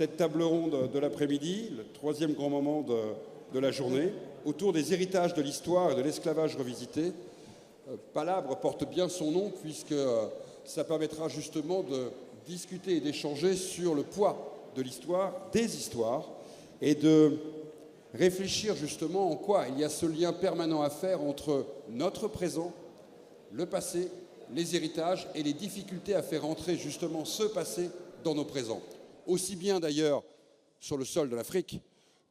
cette table ronde de l'après-midi, le troisième grand moment de la journée, autour des héritages de l'histoire et de l'esclavage revisité. Palabre porte bien son nom puisque ça permettra justement de discuter et d'échanger sur le poids de l'histoire, des histoires, et de réfléchir justement en quoi il y a ce lien permanent à faire entre notre présent, le passé, les héritages et les difficultés à faire entrer justement ce passé dans nos présents. Aussi bien d'ailleurs sur le sol de l'Afrique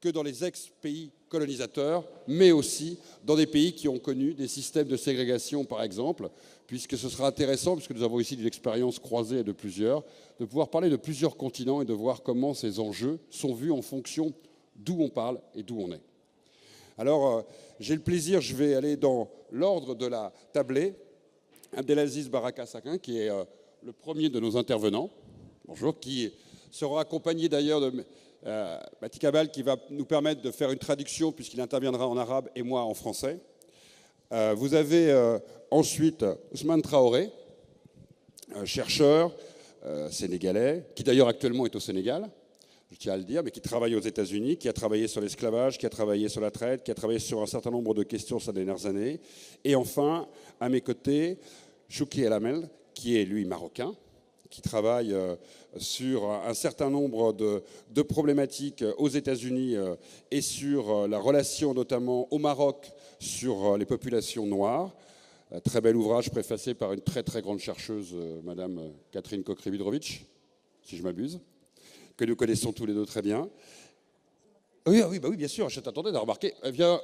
que dans les ex-pays colonisateurs, mais aussi dans des pays qui ont connu des systèmes de ségrégation, par exemple, puisque ce sera intéressant, puisque nous avons ici une expérience croisée de plusieurs, de pouvoir parler de plusieurs continents et de voir comment ces enjeux sont vus en fonction d'où on parle et d'où on est. Alors, j'ai le plaisir, je vais aller dans l'ordre de la tablée. Abdelaziz Baraka Sakin, qui est le premier de nos intervenants, bonjour, qui sera accompagné d'ailleurs de Mati Kabal, qui va nous permettre de faire une traduction, puisqu'il interviendra en arabe et moi en français. Vous avez ensuite Ousmane Traoré, chercheur sénégalais, qui d'ailleurs actuellement est au Sénégal, je tiens à le dire, mais qui travaille aux États-Unis, qui a travaillé sur l'esclavage, qui a travaillé sur la traite, qui a travaillé sur un certain nombre de questions ces dernières années. Et enfin, à mes côtés, Chouki El Amel, qui est lui marocain, qui travaille sur un certain nombre de problématiques aux États-Unis et sur la relation notamment au Maroc sur les populations noires. Très bel ouvrage préfacé par une très très grande chercheuse, Madame Catherine Kokry-Vidrovitch, si je m'abuse, que nous connaissons tous les deux très bien. Oui, oui, bien sûr, je t'attendais à remarquer. Elle vient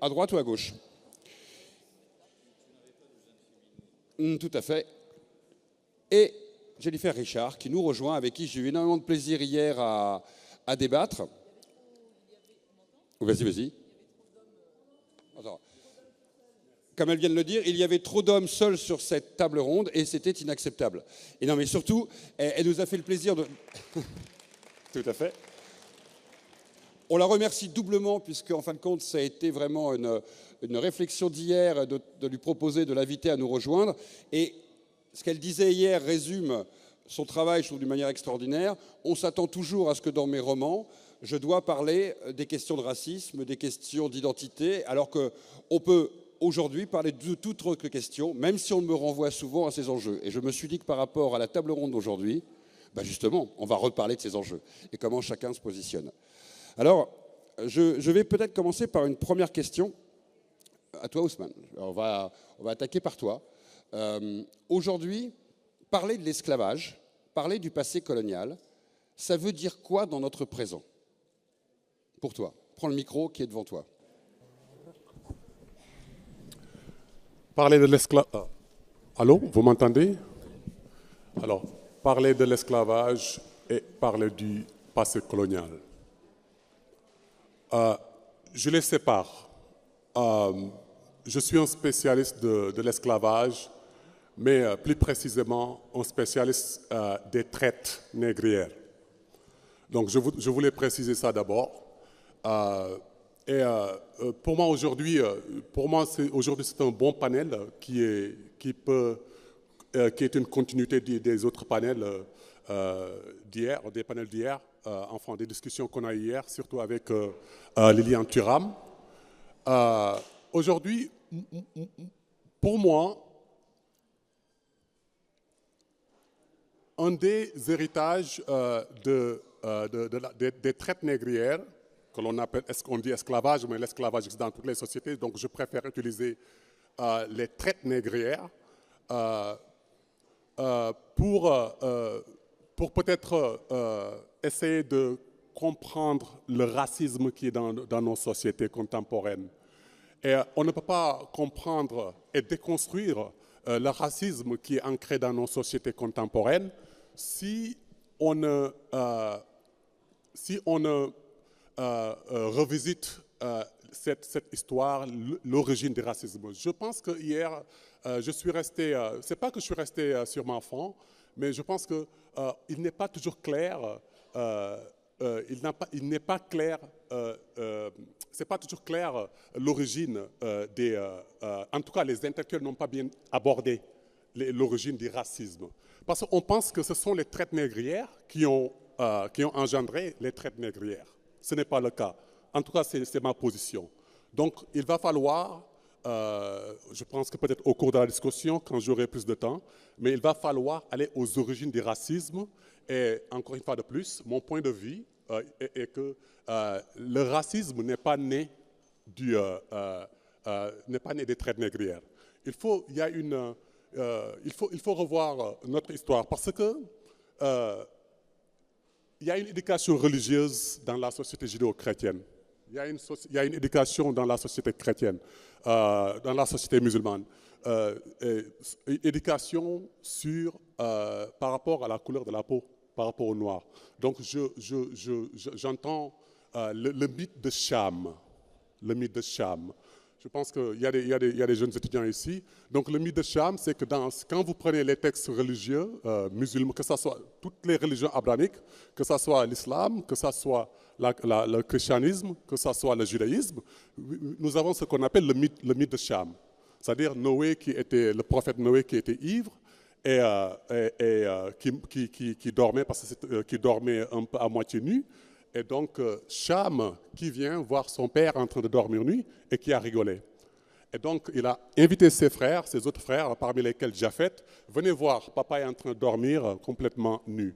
à droite ou à gauche? Tout à fait. Et Jennifer Richard, qui nous rejoint, avec qui j'ai eu énormément de plaisir hier à débattre. Vas-y. Attends. Comme elle vient de le dire, il y avait trop d'hommes seuls sur cette table ronde et c'était inacceptable. Et non, mais surtout, elle nous a fait le plaisir de... Tout à fait. On la remercie doublement, puisque en fin de compte, ça a été vraiment une réflexion d'hier de lui proposer de l'inviter à nous rejoindre. Et ce qu'elle disait hier résume son travail, je trouve, d'une manière extraordinaire. On s'attend toujours à ce que dans mes romans, je dois parler des questions de racisme, des questions d'identité, alors qu'on peut aujourd'hui parler de toute autre question, même si on me renvoie souvent à ces enjeux. Et je me suis dit que par rapport à la table ronde d'aujourd'hui, justement, on va reparler de ces enjeux et comment chacun se positionne. Alors, je vais peut-être commencer par une première question à toi, Ousmane. Alors, on va attaquer par toi. Aujourd'hui, parler de l'esclavage, parler du passé colonial, ça veut dire quoi dans notre présent? Pour toi, prends le micro qui est devant toi. Parler de l'esclavage... Allô, vous m'entendez? Alors, parler de l'esclavage et parler du passé colonial. Je les sépare. Je suis un spécialiste de l'esclavage, mais plus précisément un spécialiste des traites négrières. Donc je voulais préciser ça d'abord. Pour moi aujourd'hui, c'est un bon panel qui est une continuité des autres panels d'hier, des panels d'hier, enfin des discussions qu'on a hier, surtout avec Liliane Thuram. Aujourd'hui, pour moi, un des héritages des traites négrières, que l'on appelle, est-ce qu'on dit esclavage, mais l'esclavage existe dans toutes les sociétés, donc je préfère utiliser les traites négrières pour peut-être essayer de comprendre le racisme qui est dans nos sociétés contemporaines. Et on ne peut pas comprendre et déconstruire le racisme qui est ancré dans nos sociétés contemporaines si on ne revisite cette histoire, l'origine du racisme. Je pense que hier, je suis resté, c'est pas que je suis resté sur ma faim, mais je pense qu'il n'est pas toujours clair, il n'est pas clair, c'est pas toujours clair l'origine en tout cas les intellectuels n'ont pas bien abordé l'origine du racisme. Parce qu'on pense que ce sont les traites négrières qui ont qui ont engendré les traites négrières. Ce n'est pas le cas. En tout cas, c'est ma position. Donc, il va falloir, je pense que peut-être au cours de la discussion, quand j'aurai plus de temps, mais il va falloir aller aux origines du racisme. Et encore une fois de plus, mon point de vue est que le racisme n'est pas né des traites négrières. Il faut revoir notre histoire parce que il y a une éducation religieuse dans la société judéo-chrétienne. Il y a une éducation dans la société chrétienne, dans la société musulmane. Éducation par rapport à la couleur de la peau, par rapport au noir. Donc j'entends le mythe de Cham. Le mythe de Cham. Je pense qu'il y a des jeunes étudiants ici. Donc le mythe de Cham, c'est que quand vous prenez les textes religieux musulmans, que ce soit toutes les religions abrahamiques, que ce soit l'islam, que ce soit le christianisme, que ce soit le judaïsme, nous avons ce qu'on appelle le mythe de Cham. C'est-à-dire le prophète Noé qui était ivre et qui dormait, qui dormait un peu à moitié nu. Et donc, Cham qui vient voir son père en train de dormir nu et qui a rigolé. Et donc, il a invité ses autres frères, parmi lesquels Japhet, venez voir, papa est en train de dormir complètement nu.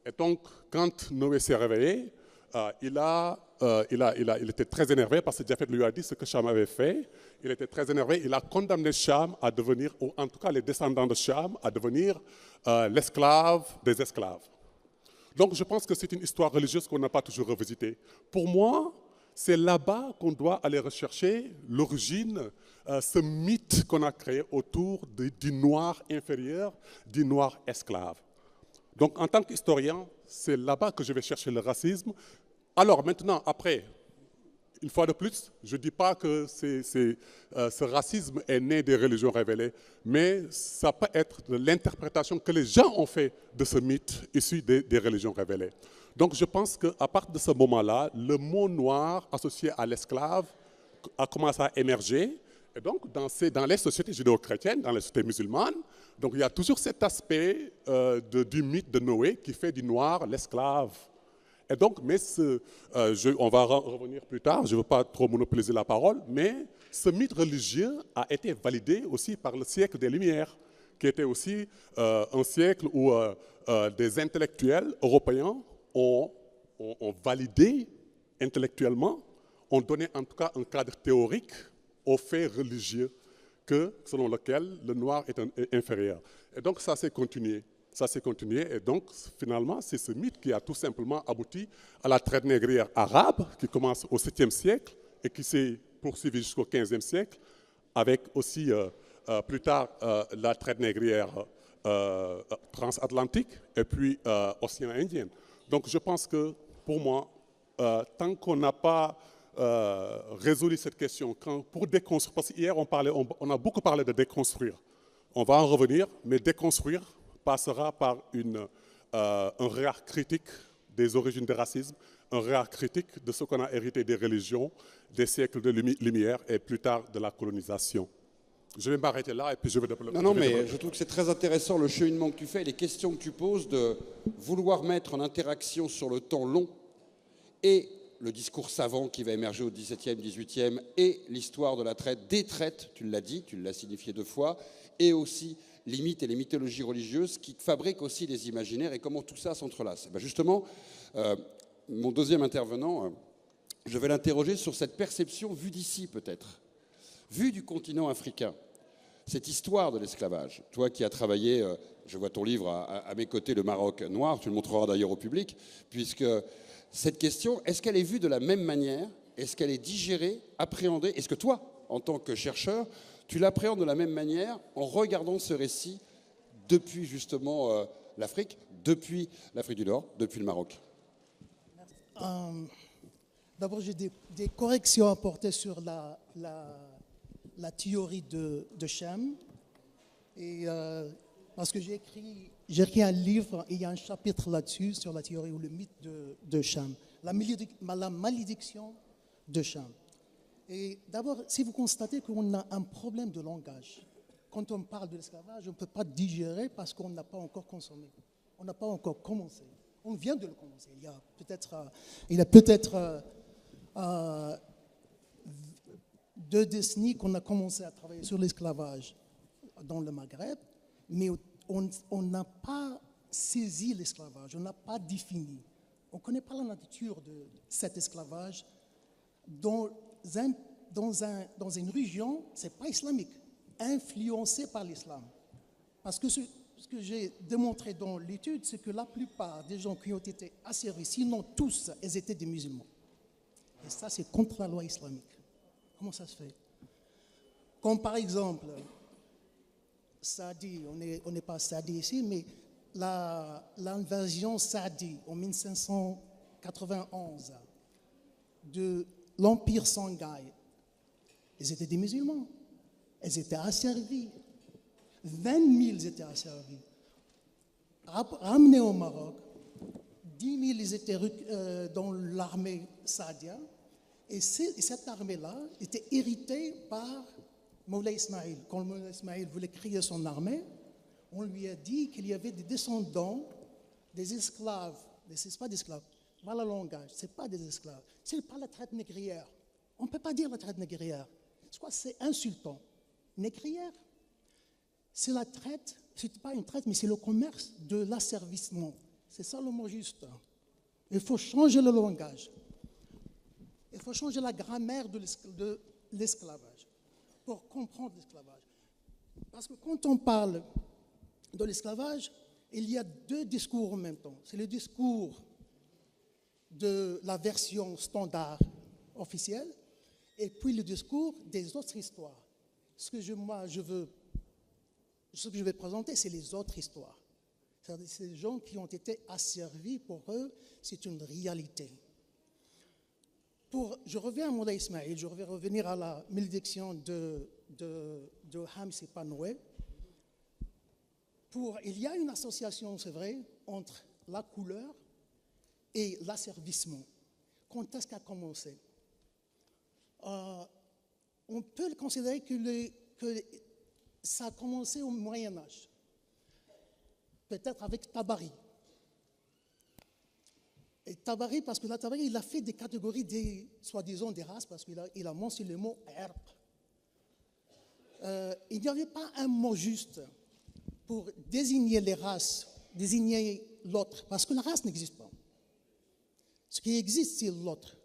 Et donc, quand Noé s'est réveillé, il était très énervé parce que Japhet lui a dit ce que Cham avait fait. Il était très énervé. Il a condamné Cham à devenir, ou en tout cas les descendants de Cham, à devenir l'esclave des esclaves. Donc je pense que c'est une histoire religieuse qu'on n'a pas toujours revisitée. Pour moi, c'est là-bas qu'on doit aller rechercher l'origine, ce mythe qu'on a créé autour du noir inférieur, du noir esclave. Donc en tant qu'historien, c'est là-bas que je vais chercher le racisme. Alors maintenant, après, une fois de plus, je ne dis pas que ce racisme est né des religions révélées, mais ça peut être l'interprétation que les gens ont fait de ce mythe issu des religions révélées. Donc je pense qu'à partir de ce moment-là, le mot noir associé à l'esclave a commencé à émerger. Et donc dans les sociétés judéo-chrétiennes, dans les sociétés musulmanes, donc il y a toujours cet aspect du mythe de Noé qui fait du noir l'esclave. Et donc, on va revenir plus tard, je ne veux pas trop monopoliser la parole, mais ce mythe religieux a été validé aussi par le siècle des Lumières, qui était aussi un siècle où des intellectuels européens ont validé intellectuellement, ont donné en tout cas un cadre théorique aux faits religieux selon lequel le noir est inférieur. Et donc ça s'est continué. Ça s'est continué et donc finalement c'est ce mythe qui a tout simplement abouti à la traite négrière arabe qui commence au 7e siècle et qui s'est poursuivie jusqu'au 15e siècle avec aussi plus tard la traite négrière transatlantique et puis océan Indien. Donc je pense que pour moi, tant qu'on n'a pas résolu cette question, pour déconstruire, parce qu'hier on a beaucoup parlé de déconstruire, on va en revenir, mais déconstruire passera par un regard critique des origines du racisme, un regard critique de ce qu'on a hérité des religions, des siècles de lumière et plus tard de la colonisation. Je vais m'arrêter là et puis je vais développer. Non, mais je trouve que c'est très intéressant le cheminement que tu fais, les questions que tu poses de vouloir mettre en interaction sur le temps long et le discours savant qui va émerger au XVIIe, XVIIIe et l'histoire de la traite, des traites, tu l'as dit, tu l'as signifié 2 fois, et aussi les mythes et les mythologies religieuses qui fabriquent aussi des imaginaires et comment tout ça s'entrelace. Ben justement, mon deuxième intervenant, je vais l'interroger sur cette perception vue d'ici peut-être, vue du continent africain, cette histoire de l'esclavage. Toi qui as travaillé, je vois ton livre à mes côtés, Le Maroc noir, tu le montreras d'ailleurs au public, puisque cette question, est-ce qu'elle est vue de la même manière? Est-ce qu'elle est digérée, appréhendée? Est-ce que toi, en tant que chercheur, tu l'appréhendes de la même manière en regardant ce récit depuis justement l'Afrique, depuis l'Afrique du Nord, depuis le Maroc? D'abord, j'ai des corrections à apporter sur la théorie de Cham. Et, parce que j'ai écrit un livre et il y a un chapitre là-dessus sur la théorie ou le mythe de Cham, la malédiction de Cham. Et d'abord, si vous constatez qu'on a un problème de langage, quand on parle de l'esclavage, on ne peut pas digérer parce qu'on n'a pas encore consommé, on n'a pas encore commencé. On vient de le commencer. Il y a peut-être 2 décennies qu'on a commencé à travailler sur l'esclavage dans le Maghreb, mais on n'a pas saisi l'esclavage, on n'a pas défini. On ne connaît pas la nature de cet esclavage dans une région, ce n'est pas islamique, influencée par l'islam. Parce que ce que j'ai démontré dans l'étude, c'est que la plupart des gens qui ont été asservis, sinon tous, ils étaient des musulmans. Et ça, c'est contre la loi islamique. Comment ça se fait? Comme par exemple, Saadi, on n'est pas Saadi ici, mais l'invasion Saadi en 1591 de l'Empire Songhai, ils étaient des musulmans. Ils étaient asservis. 20 000 étaient asservis. Ramenés au Maroc, 10 000 ils étaient dans l'armée saadienne. Et cette armée-là était héritée par Moulay Ismail. Quand Moulay Ismail voulait créer son armée, on lui a dit qu'il y avait des descendants des esclaves. Ce n'est pas des esclaves. Voilà le langage. Ce n'est pas des esclaves. Ce n'est pas la traite négrière. On ne peut pas dire la traite négrière. C'est insultant. Négrière, c'est la traite, ce n'est pas une traite, mais c'est le commerce de l'asservissement. C'est ça le mot juste. Il faut changer le langage. Il faut changer la grammaire de l'esclavage pour comprendre l'esclavage. Parce que quand on parle de l'esclavage, il y a 2 discours en même temps. C'est le discours de la version standard officielle et puis le discours des autres histoires. Ce que je vais présenter, c'est les autres histoires. C'est-à-dire ces gens qui ont été asservis, pour eux, c'est une réalité. Je reviens à Moulay Ismail, je vais revenir à la malédiction de Hamsi Panoué. Il y a une association, c'est vrai, entre la couleur et l'asservissement. Quand est-ce qu'a commencé? On peut considérer que ça a commencé au Moyen-Âge, peut-être avec Tabari. Et Tabari, parce que là, Tabari, il a fait des catégories, soi-disant des races, parce qu'il a mentionné le mot herbe. Il n'y avait pas un mot juste pour désigner les races, désigner l'autre, parce que la race n'existe pas. Ce qui existe, c'est l'autre.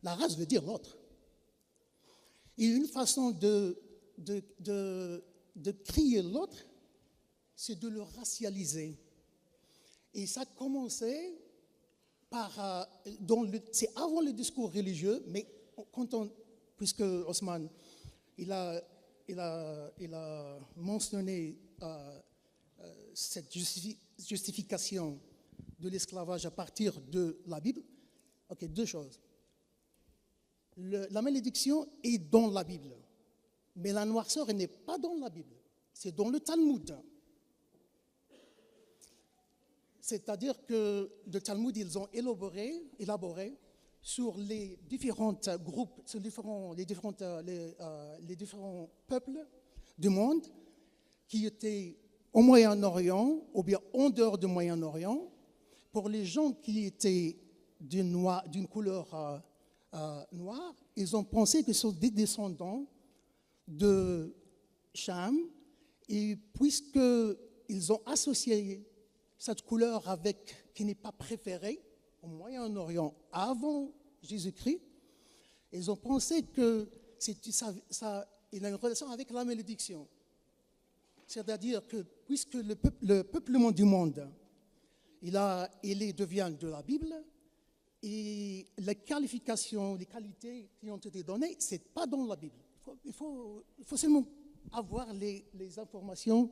La race veut dire l'autre. Et une façon de crier l'autre, c'est de le racialiser. Et ça a commencé c'est avant le discours religieux, mais puisque Osman, il a mentionné cette justification de l'esclavage à partir de la Bible. Ok, 2 choses. La malédiction est dans la Bible, mais la noirceur n'est pas dans la Bible, c'est dans le Talmud. C'est-à-dire que le Talmud, ils ont élaboré sur les différents groupes, sur les différents peuples du monde qui étaient au Moyen-Orient ou bien en dehors du Moyen-Orient. Pour les gens qui étaient d'une couleur noire, ils ont pensé que ce sont des descendants de Cham, et puisqu'ils ont associé cette couleur qui n'est pas préférée au Moyen-Orient avant Jésus-Christ, ils ont pensé que il a une relation avec la malédiction. C'est-à-dire que puisque le peuplement du monde, il devient de la Bible, et les qualifications, les qualités qui ont été données, ce n'est pas dans la Bible. Il faut seulement avoir les informations.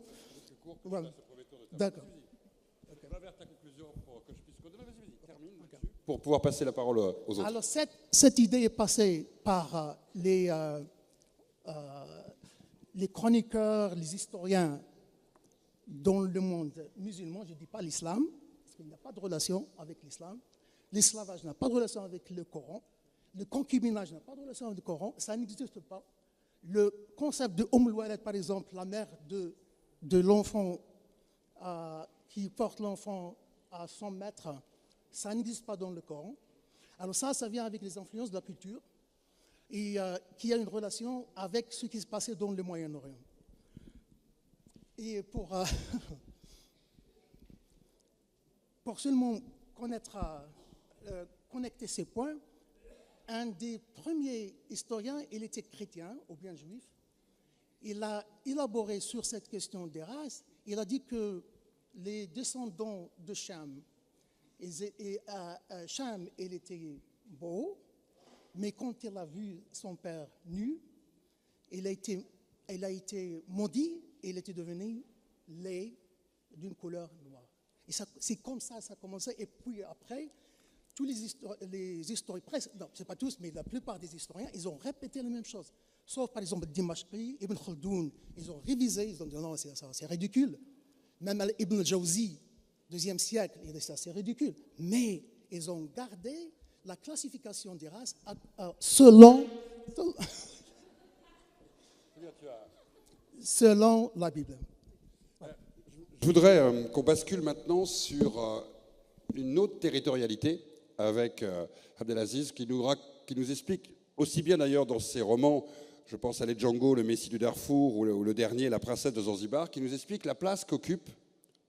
Voilà. D'accord. Vers ta conclusion pour que je puisse continuer. Vas-y, termine pour pouvoir passer la parole aux autres. Alors, cette idée est passée par les chroniqueurs, les historiens dans le monde musulman. Je ne dis pas l'islam, parce qu'il n'y a pas de relation avec l'islam. L'esclavage n'a pas de relation avec le Coran. Le concubinage n'a pas de relation avec le Coran. Ça n'existe pas. Le concept de Walad, par exemple, la mère de l'enfant qui porte l'enfant à 100 mètres, ça n'existe pas dans le Coran. Alors ça vient avec les influences de la culture et qui a une relation avec ce qui se passait dans le Moyen-Orient. Et pour seulement connecter ces points, un des premiers historiens, il était chrétien ou bien juif, il a élaboré sur cette question des races, il a dit que les descendants de Cham, Cham, il était beau, mais quand il a vu son père nu, il a été maudit et il était devenu laid d'une couleur noire. Et c'est comme ça a commencé. Et puis après, tous les historiens, presque, non, c'est pas tous, mais la plupart des historiens, ils ont répété la même chose. Sauf par exemple Dimashqi, Ibn Khaldoun, ils ont révisé, ils ont dit non, c'est ridicule. Même Ibn al-Jawzi, 2e siècle, il dit ça, c'est ridicule. Mais ils ont gardé la classification des races selon la Bible. Je voudrais qu'on bascule maintenant sur une autre territorialité avec Abdelaziz qui nous explique, aussi bien d'ailleurs dans ses romans, je pense à Les Django, Le Messie du Darfour ou le dernier, La Princesse de Zanzibar, qui nous explique la place qu'occupe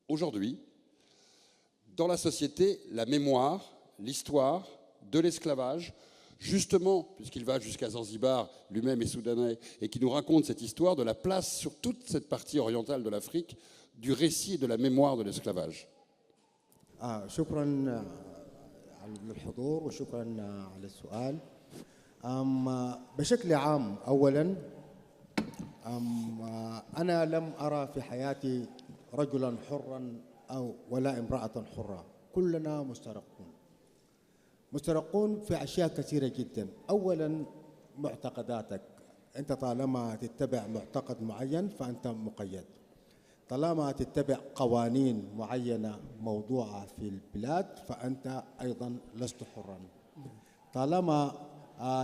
aujourd'hui dans la société la mémoire, l'histoire de l'esclavage, justement, puisqu'il va jusqu'à Zanzibar, lui-même est soudanais, et qui nous raconte cette histoire de la place sur toute cette partie orientale de l'Afrique du récit et de la mémoire de l'esclavage. شكرا للحضور وشكرا على السؤال. بشكل عام أولا أنا لم أرى في حياتي رجلا حرا أو ولا امرأة حرة. كلنا مسترقون في أشياء كثيرة جدا. أولا معتقداتك، أنت طالما تتبع معتقد معين فأنت مقيد. طالما تتبع قوانين معينة موضوعة في البلاد فأنت أيضا لست حرا. طالما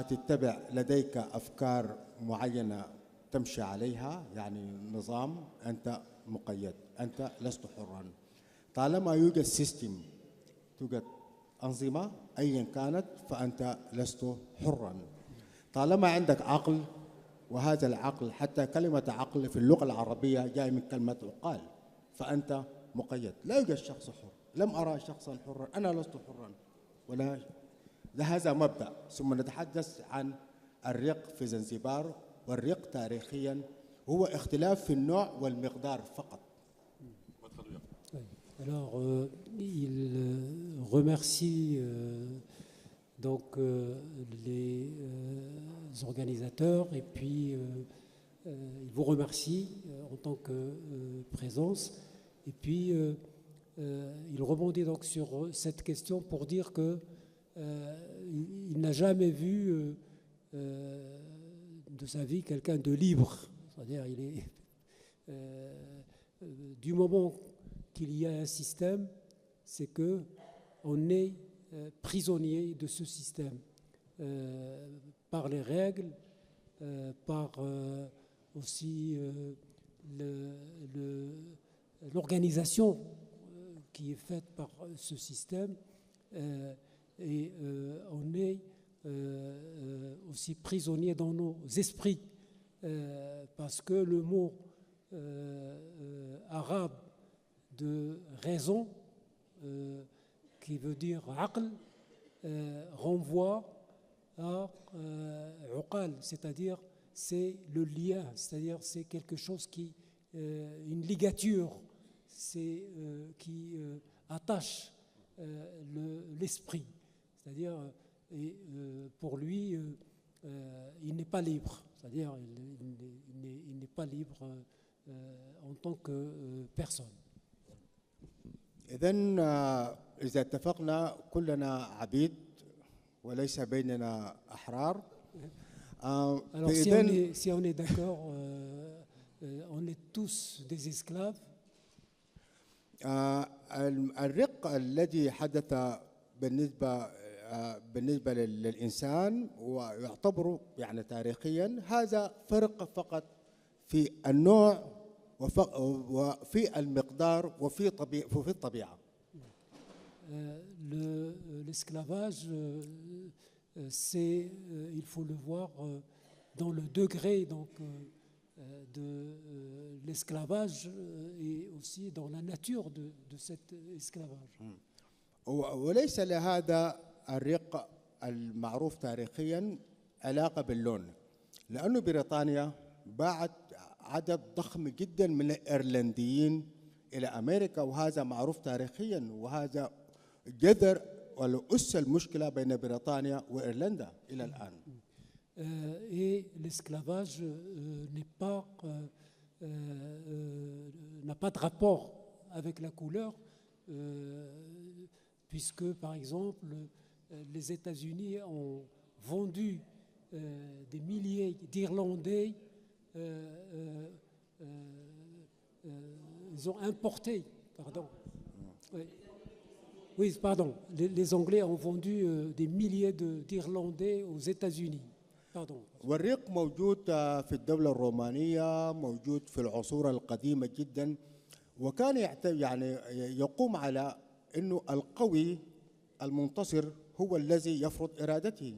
تتبع لديك أفكار معينة تمشي عليها يعني نظام، أنت مقيد، أنت لست حرا. طالما يوجد سيستم، توجد أنظمة أيا كانت فأنت لست حرا. طالما عندك عقل، وهذا العقل حتى كلمة عقل في اللغة العربية جاء من كلمة عقال، فأنت مقيد. لا يوجد شخص حر، لم أرى شخصا حرا، أنا لست حرا ولا. هذا مبدأ. ثم نتحدث عن الرق في زنزبار، والرق تاريخيا هو اختلاف في النوع والمقدار فقط. Alors, il remercie donc les organisateurs et puis il vous remercie en tant que présence. Et puis, il rebondit donc sur cette question pour dire que il n'a jamais vu de sa vie quelqu'un de libre. C'est-à-dire, il est du moment qu'il y a un système, c'est que on est prisonnier de ce système par les règles, par aussi l'organisation qui est faite par ce système, et on est aussi prisonnier dans nos esprits, parce que le mot arabe de raison, qui veut dire aql, renvoie à uqal, c'est-à-dire c'est le lien, c'est-à-dire c'est quelque chose qui, une ligature, c'est qui attache l'esprit, c'est-à-dire et pour lui il n'est pas libre, c'est-à-dire il n'est pas libre en tant que personne. إذن إذا اتفقنا كلنا عبيد وليس بيننا أحرار. Alors si on est d'accord, on est tous des esclaves. الرق الذي حدث بالنسبة للإنسان ويعتبر يعني تاريخيا هذا فرق فقط في النوع وفي المقدار وفي الطبيعة. l'esclavage, il faut le voir dans le degré donc, de l'esclavage et aussi dans la nature de cet esclavage. وليس لهذا الرق المعروف تاريخيا علاقة باللون، لأنه بريطانيا باعت عدد ضخم جدا من الإيرلنديين إلى أمريكا، وهذا معروف تاريخيا، وهذا جذر والأس المشكلة بين بريطانيا وإيرلندا إلى الآن. Et l'esclavage n'a pas de rapport avec la couleur, puisque par exemple les États-Unis ont vendu des milliers d'Irlandais, ils ont importé, pardon. Oui, pardon, les Anglais ont vendu des milliers d'Irlandais aux États-Unis. Pardon. والرق موجود في الدولة الرومانية، موجود في العصور القديمة جدا، وكان يعني يقوم على إنه القوي المنتصر هو الذي يفرض إرادته.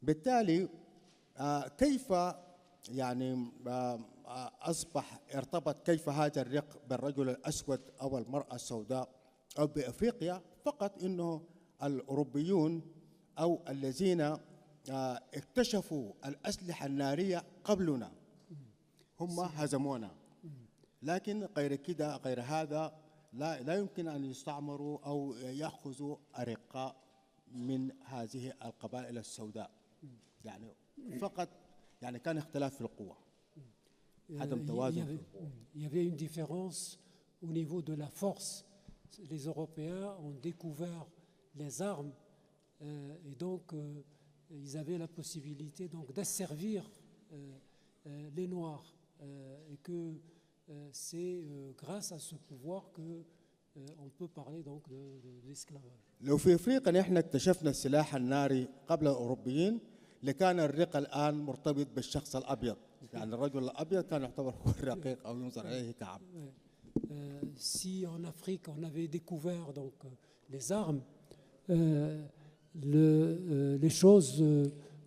بالتالي كيف يعني أصبح ارتبط كيف هذا الرق بالرجل الأسود أو المرأة السوداء أو بأفريقيا؟ فقط إنه الأوروبيون أو الذين اكتشفوا الأسلحة النارية قبلنا هم هزمونا، لكن غير كده غير هذا لا يمكن أن يستعمروا أو يأخذوا أرقاء من هذه القبائل السوداء. يعني فقط يعني كان اختلاف في القوة، عدم توازن في القوة. Il y avait une différence au niveau de la force. Les Européens ont découvert les armes et donc ils avaient la possibilité donc d'asservir les Noirs et que c'est grâce à ce pouvoir que on peut parler donc d'esclavage. لو في افريقيا نحن اكتشفنا السلاح الناري قبل الاوروبيين لكان الرق الان مرتبط بالشخص الابيض، يعني الرجل الابيض كان يعتبر هو الرقيق او ينظر اليه كعبد. Si en Afrique on avait découvert donc les armes, les choses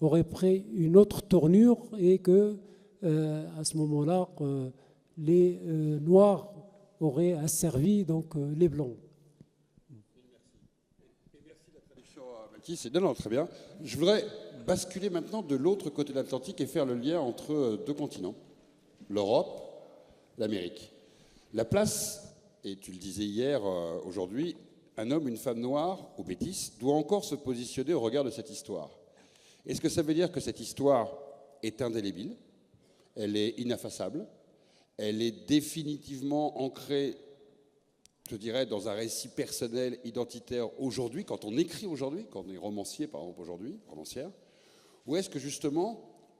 auraient pris une autre tournure et que à ce moment-là les Noirs auraient asservi donc les Blancs. C'est non, très bien. Je voudrais basculer maintenant de l'autre côté de l'Atlantique et faire le lien entre deux continents, l'Europe, l'Amérique. La place, et tu le disais hier, aujourd'hui, un homme, une femme noire ou métisse doit encore se positionner au regard de cette histoire. Est-ce que ça veut dire que cette histoire est indélébile, elle est ineffaçable, elle est définitivement ancrée, je dirais, dans un récit personnel, identitaire aujourd'hui, quand on écrit aujourd'hui, quand on est romancier par exemple aujourd'hui, romancière, ou est-ce que justement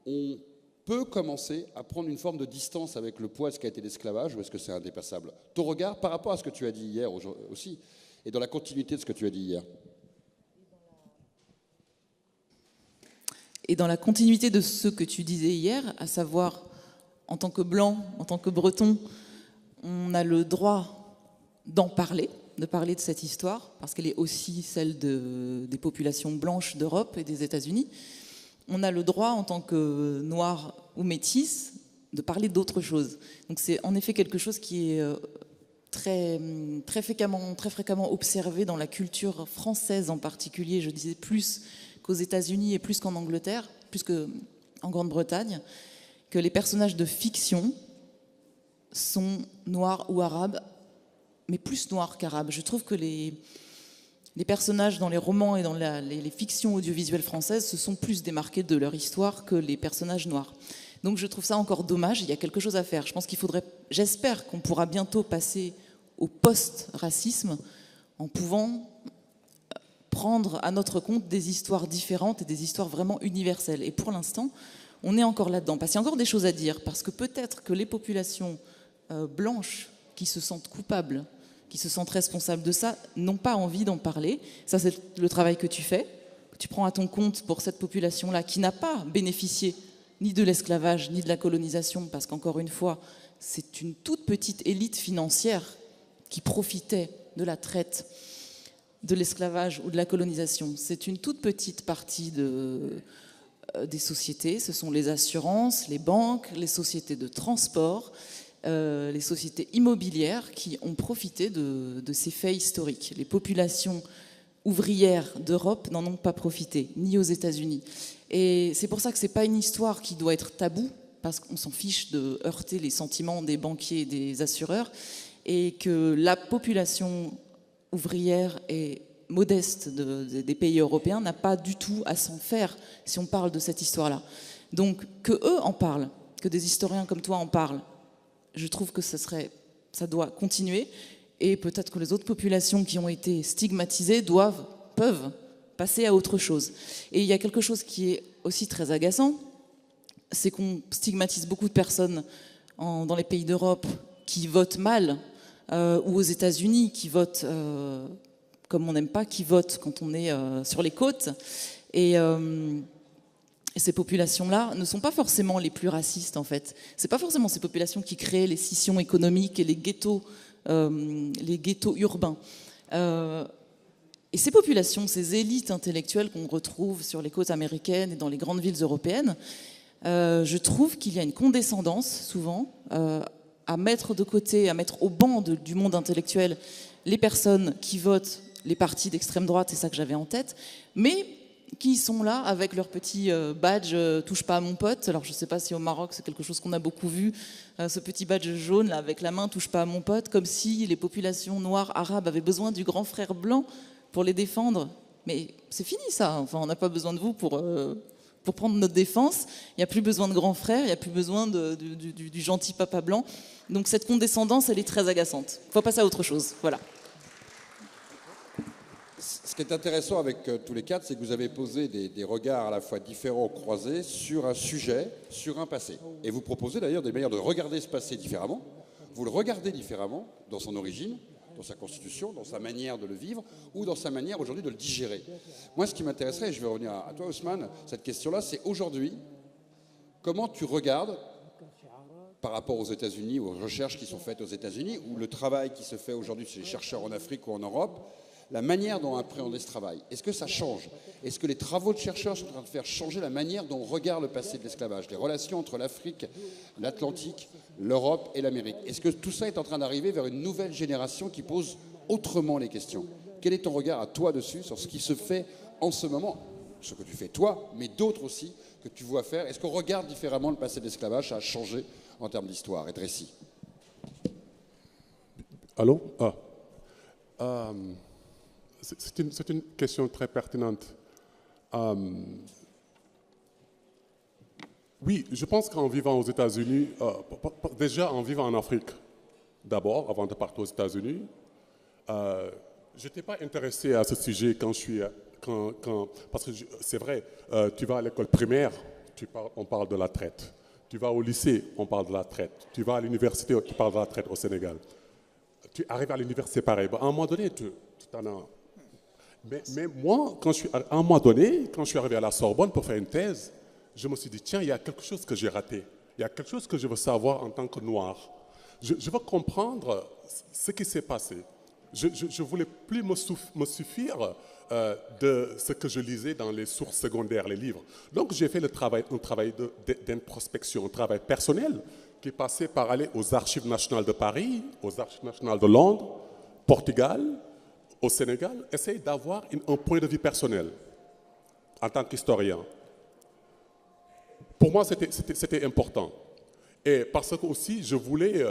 on peut commencer à prendre une forme de distance avec le poids de ce qu'a été l'esclavage, ou est-ce que c'est indépassable? Ton regard par rapport à ce que tu as dit hier aussi, et dans la continuité de ce que tu as dit hier. Et dans la continuité de ce que tu disais hier, à savoir, en tant que blanc, en tant que breton, on a le droit d'en parler, de parler de cette histoire, parce qu'elle est aussi celle des populations blanches d'Europe et des États-Unis. On a le droit, en tant que noir ou métis, de parler d'autre chose. Donc c'est en effet quelque chose qui est très fréquemment observé dans la culture française en particulier, je disais plus qu'aux États-Unis et plus qu'en Angleterre, plus qu'en Grande-Bretagne, que les personnages de fiction sont noirs ou arabes, mais plus noirs qu'arabes. Je trouve que les personnages dans les romans et dans les fictions audiovisuelles françaises se sont plus démarqués de leur histoire que les personnages noirs. Donc je trouve ça encore dommage, il y a quelque chose à faire. Je pense qu'il faudrait, j'espère qu'on pourra bientôt passer au post-racisme en pouvant prendre à notre compte des histoires différentes et des histoires vraiment universelles. Et pour l'instant, on est encore là-dedans. Parce qu'il y a encore des choses à dire, parce que peut-être que les populations blanches qui se sentent coupables, qui se sentent responsables de ça, n'ont pas envie d'en parler. Ça, c'est le travail que tu fais, que tu prends à ton compte pour cette population-là qui n'a pas bénéficié ni de l'esclavage, ni de la colonisation, parce qu'encore une fois, c'est une toute petite élite financière qui profitait de la traite de l'esclavage ou de la colonisation. C'est une toute petite partie des sociétés. Ce sont les assurances, les banques, les sociétés de transport, les sociétés immobilières qui ont profité de ces faits historiques. Les populations ouvrières d'Europe n'en ont pas profité, ni aux États-Unis. Et c'est pour ça que ce n'est pas une histoire qui doit être taboue, parce qu'on s'en fiche de heurter les sentiments des banquiers et des assureurs, et que la population ouvrière et modeste des pays européens n'a pas du tout à s'en faire si on parle de cette histoire-là. Donc que eux en parlent, que des historiens comme toi en parlent, je trouve que ça doit continuer, et peut-être que les autres populations qui ont été stigmatisées peuvent passer à autre chose. Et il y a quelque chose qui est aussi très agaçant, c'est qu'on stigmatise beaucoup de personnes dans les pays d'Europe qui votent mal, ou aux États-Unis qui votent comme on n'aime pas, qui votent quand on est sur les côtes. Et ces populations-là ne sont pas forcément les plus racistes, en fait. Ce n'est pas forcément ces populations qui créent les scissions économiques et les ghettos urbains. Et ces populations, ces élites intellectuelles qu'on retrouve sur les côtes américaines et dans les grandes villes européennes, je trouve qu'il y a une condescendance, souvent, à mettre de côté, à mettre au banc du monde intellectuel les personnes qui votent les partis d'extrême droite, c'est ça que j'avais en tête, mais qui sont là avec leur petit badge « touche pas à mon pote ». Alors je ne sais pas si au Maroc c'est quelque chose qu'on a beaucoup vu, ce petit badge jaune là, avec la main « touche pas à mon pote », comme si les populations noires, arabes avaient besoin du grand frère blanc pour les défendre. Mais c'est fini ça, enfin, on n'a pas besoin de vous pour prendre notre défense. Il n'y a plus besoin de grand frère, il n'y a plus besoin du gentil papa blanc. Donc cette condescendance, elle est très agaçante. Il faut passer à autre chose, voilà. Ce qui est intéressant avec tous les quatre, c'est que vous avez posé des regards à la fois différents, croisés, sur un sujet, sur un passé. Et vous proposez d'ailleurs des manières de regarder ce passé différemment. Vous le regardez différemment dans son origine, dans sa constitution, dans sa manière de le vivre, ou dans sa manière aujourd'hui de le digérer. Moi, ce qui m'intéresserait, et je vais revenir à toi, Ousmane, cette question-là, c'est aujourd'hui, comment tu regardes, par rapport aux États-Unis, aux recherches qui sont faites aux États-Unis, ou le travail qui se fait aujourd'hui chez les chercheurs en Afrique ou en Europe, la manière dont on appréhende ce travail. Est-ce que ça change? Est-ce que les travaux de chercheurs sont en train de faire changer la manière dont on regarde le passé de l'esclavage, les relations entre l'Afrique, l'Atlantique, l'Europe et l'Amérique? Est-ce que tout ça est en train d'arriver vers une nouvelle génération qui pose autrement les questions? Quel est ton regard à toi dessus, sur ce qui se fait en ce moment, ce que tu fais toi, mais d'autres aussi que tu vois faire? Est-ce qu'on regarde différemment le passé de l'esclavage? Ça a changé en termes d'histoire et de récit. Allô? C'est une question très pertinente. Oui, je pense qu'en vivant aux États-Unis, déjà en vivant en Afrique, d'abord, avant de partir aux États-Unis, je n'étais pas intéressé à ce sujet parce que c'est vrai, tu vas à l'école primaire, on parle de la traite. Tu vas au lycée, on parle de la traite. Tu vas à l'université, tu parles de la traite au Sénégal. Tu arrives à l'université, pareil. À un moment donné, tu en as... Mais moi, à un moment donné, quand je suis arrivé à la Sorbonne pour faire une thèse, je me suis dit, tiens, il y a quelque chose que j'ai raté. Il y a quelque chose que je veux savoir en tant que noir. Je veux comprendre ce qui s'est passé. Je ne voulais plus me suffire de ce que je lisais dans les sources secondaires, les livres. Donc j'ai fait un travail d'introspection, un travail personnel qui passait par aller aux Archives nationales de Paris, aux Archives nationales de Londres, Portugal, au Sénégal, essayer d'avoir un point de vue personnel en tant qu'historien. Pour moi, c'était important. Et parce que aussi, je voulais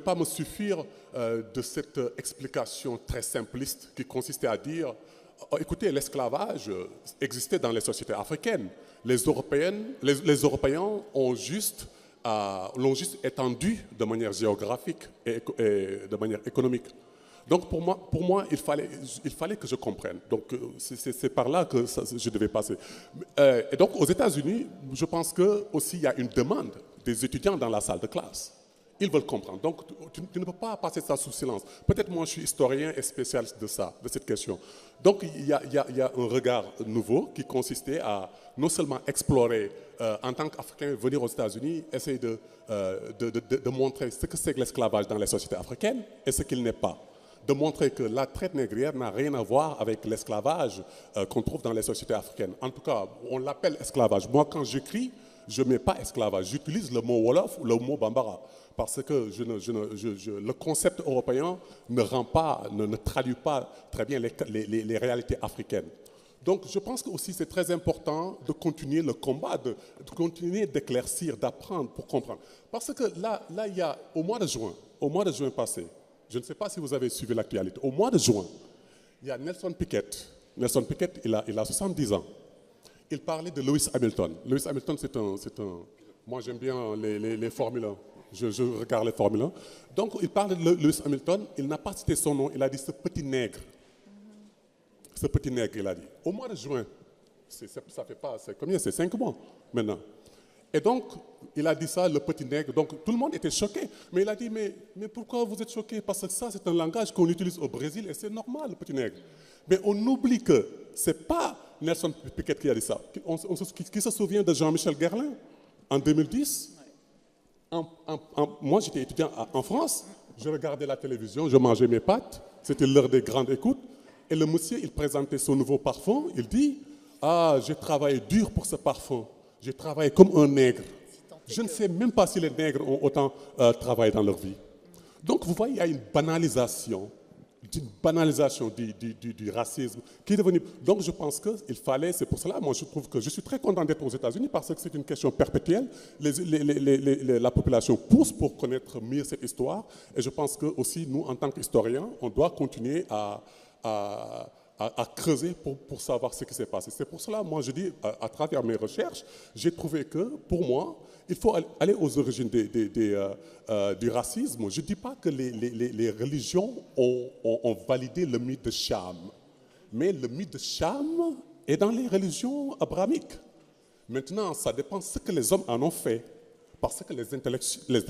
pas me suffire de cette explication très simpliste qui consistait à dire, écoutez, l'esclavage existait dans les sociétés africaines. Les Européens ont juste étendu de manière géographique et de manière économique. Donc pour moi il fallait que je comprenne. Donc c'est par là que je devais passer. Et donc aux États-Unis, je pense que aussi il y a une demande des étudiants dans la salle de classe. Ils veulent comprendre. Donc, tu ne peux pas passer ça sous silence. Peut-être moi, je suis historien et spécialiste de ça, de cette question. Donc, il y a un regard nouveau qui consistait à non seulement explorer, en tant qu'Africain, venir aux États-Unis, essayer de montrer ce que c'est que l'esclavage dans les sociétés africaines et ce qu'il n'est pas. De montrer que la traite négrière n'a rien à voir avec l'esclavage qu'on trouve dans les sociétés africaines. En tout cas, on l'appelle esclavage. Moi, quand j'écris, je ne mets pas esclavage. J'utilise le mot Wolof ou le mot Bambara. Parce que le concept européen ne traduit pas très bien les réalités africaines. Donc je pense que aussi c'est très important de continuer le combat, de continuer d'éclaircir, d'apprendre pour comprendre. Parce que là, il y a au mois de juin passé, je ne sais pas si vous avez suivi l'actualité, au mois de juin, il y a Nelson Piquet. Nelson Piquet, il a 70 ans. Il parlait de Lewis Hamilton. Lewis Hamilton, c'est un... Moi, j'aime bien les Formule 1. Je regarde les Formule 1. Donc, il parlait de Lewis Hamilton. Il n'a pas cité son nom. Il a dit ce petit nègre. Ce petit nègre, il a dit. Au mois de juin, ça fait pas... C'est combien? C'est 5 mois maintenant. Et donc, il a dit ça, le petit nègre. Donc, tout le monde était choqué. Mais il a dit, mais pourquoi vous êtes choqué? Parce que ça, c'est un langage qu'on utilise au Brésil et c'est normal, le petit nègre. Mais on oublie que ce n'est pas Nelson Piquet qui a dit ça. Qui se souvient de Jean-Michel Guerlain en 2010? Moi, j'étais étudiant en France. Je regardais la télévision, je mangeais mes pâtes. C'était l'heure des grandes écoutes. Et le monsieur, il présentait son nouveau parfum. Il dit, ah, j'ai travaillé dur pour ce parfum. J'ai travaillé comme un nègre. Je ne sais même pas si les nègres ont autant travaillé dans leur vie. Donc, vous voyez, il y a une banalisation du racisme qui est devenu... Donc, je pense qu'il fallait, c'est pour cela, moi, je trouve que je suis très content d'être aux États-Unis parce que c'est une question perpétuelle. La population pousse pour connaître mieux cette histoire. Et je pense que aussi, nous, en tant qu'historiens, on doit continuer à creuser pour savoir ce qui s'est passé. C'est pour cela, moi, je dis, à travers mes recherches, j'ai trouvé que, pour moi, il faut aller aux origines du racisme. Je ne dis pas que les religions ont validé le mythe de Cham, mais le mythe de Cham est dans les religions abrahamiques. Maintenant, ça dépend de ce que les hommes en ont fait. Parce que les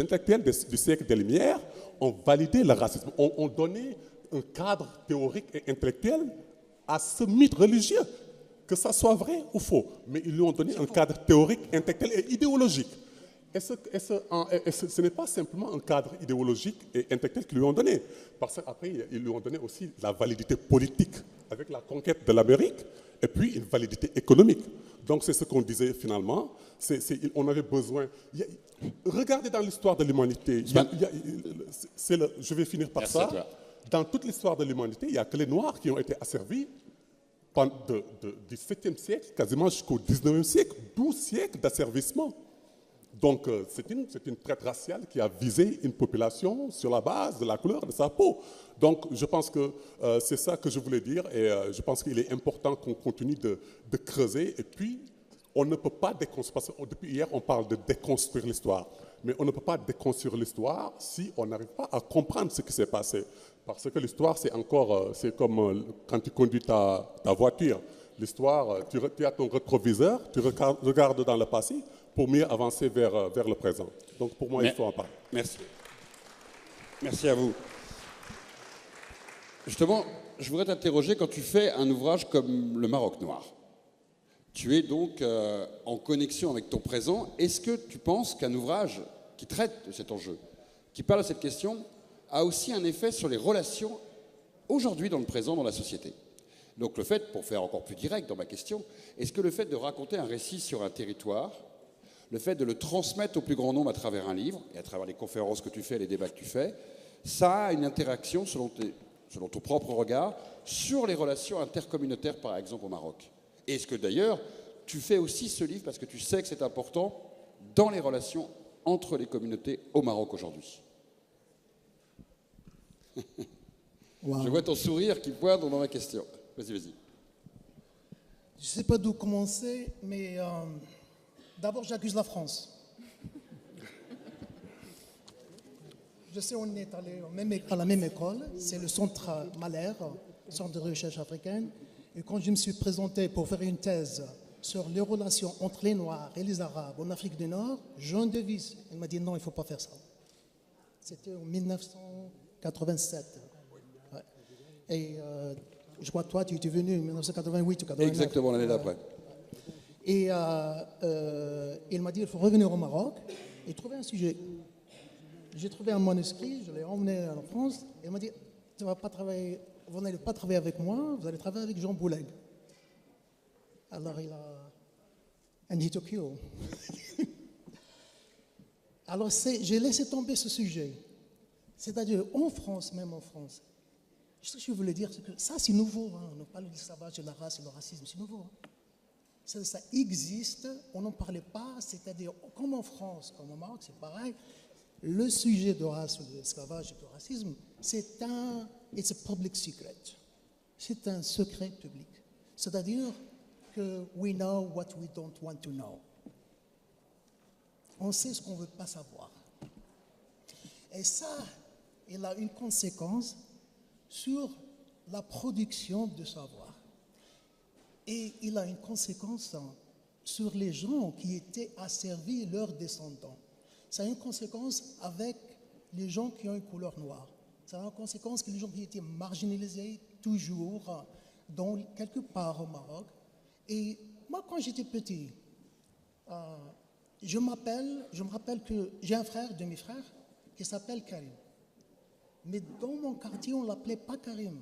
intellectuels du siècle des Lumières ont validé le racisme, ont donné un cadre théorique et intellectuel à ce mythe religieux, que ça soit vrai ou faux. Mais ils lui ont donné un cadre théorique, intellectuel et idéologique. Et ce n'est pas simplement un cadre idéologique et intellectuel qu'ils lui ont donné. Parce qu'après, ils lui ont donné aussi la validité politique avec la conquête de l'Amérique et puis une validité économique. Donc c'est ce qu'on disait finalement. On avait besoin... regardez dans l'histoire de l'humanité. Je vais finir par ça. Dans toute l'histoire de l'humanité, il n'y a que les Noirs qui ont été asservis du 7e siècle quasiment jusqu'au 19e siècle. 12 siècles d'asservissement. Donc, c'est une traite raciale qui a visé une population sur la base de la couleur de sa peau. Donc, je pense que c'est ça que je voulais dire et je pense qu'il est important qu'on continue de creuser. Et puis, on ne peut pas déconstruire, parce que depuis hier, on parle de déconstruire l'histoire. Mais on ne peut pas déconstruire l'histoire si on n'arrive pas à comprendre ce qui s'est passé. Parce que l'histoire, c'est comme quand tu conduis ta voiture. L'histoire, tu as ton rétroviseur, tu regardes dans le passé pour mieux avancer vers le présent. Donc pour moi, il faut en parler. Merci. Merci à vous. Justement, je voudrais t'interroger quand tu fais un ouvrage comme Le Maroc noir. Tu es donc en connexion avec ton présent. Est-ce que tu penses qu'un ouvrage qui traite de cet enjeu, qui parle de cette question, a aussi un effet sur les relations aujourd'hui dans le présent, dans la société? Donc le fait, pour faire encore plus direct dans ma question, est-ce que le fait de raconter un récit sur un territoire, le fait de le transmettre au plus grand nombre à travers un livre, et à travers les conférences que tu fais, les débats que tu fais, ça a une interaction, selon ton propre regard, sur les relations intercommunautaires, par exemple, au Maroc? Est-ce que d'ailleurs, tu fais aussi ce livre parce que tu sais que c'est important dans les relations entre les communautés au Maroc aujourd'hui? Wow. Je vois ton sourire qui pointe dans ma question. Vas-y, vas-y. Je ne sais pas d'où commencer, mais d'abord j'accuse la France. Je sais on est allé à la même école, c'est le centre Malher, centre de recherche africaine. Et quand je me suis présenté pour faire une thèse sur les relations entre les Noirs et les Arabes en Afrique du Nord, Jean Devis, il m'a dit non, il ne faut pas faire ça. C'était en 1987. Ouais. Et je crois que toi, tu étais venu en 1988 ou 89. Exactement, l'année d'après. Et il m'a dit, il faut revenir au Maroc et trouver un sujet. J'ai trouvé un manuscrit, je l'ai emmené en France, et il m'a dit, tu vas pas travailler, vous n'allez pas travailler avec moi, vous allez travailler avec Jean Bouleg. Alors il a... And he took you. Alors j'ai laissé tomber ce sujet. C'est-à-dire, en France, même en France, ce que je voulais dire, c'est que ça, c'est nouveau. Hein. On parle de l'esclavage, de la race et le racisme, c'est nouveau. Hein. Ça existe, on n'en parlait pas, c'est-à-dire, comme en France, comme au Maroc, c'est pareil. Le sujet de race, de l'esclavage et du racisme, it's a public secret. C'est un secret public. C'est-à-dire que we know what we don't want to know. On sait ce qu'on ne veut pas savoir. Et ça, il a une conséquence sur la production de savoir. Et il a une conséquence sur les gens qui étaient asservis, leurs descendants. Ça a une conséquence avec les gens qui ont une couleur noire. Ça a une conséquence que les gens qui étaient marginalisés toujours quelque part au Maroc. Et moi, quand j'étais petit, je me rappelle que j'ai un frère, demi-frère, qui s'appelle Karim. Mais dans mon quartier, on ne l'appelait pas Karim.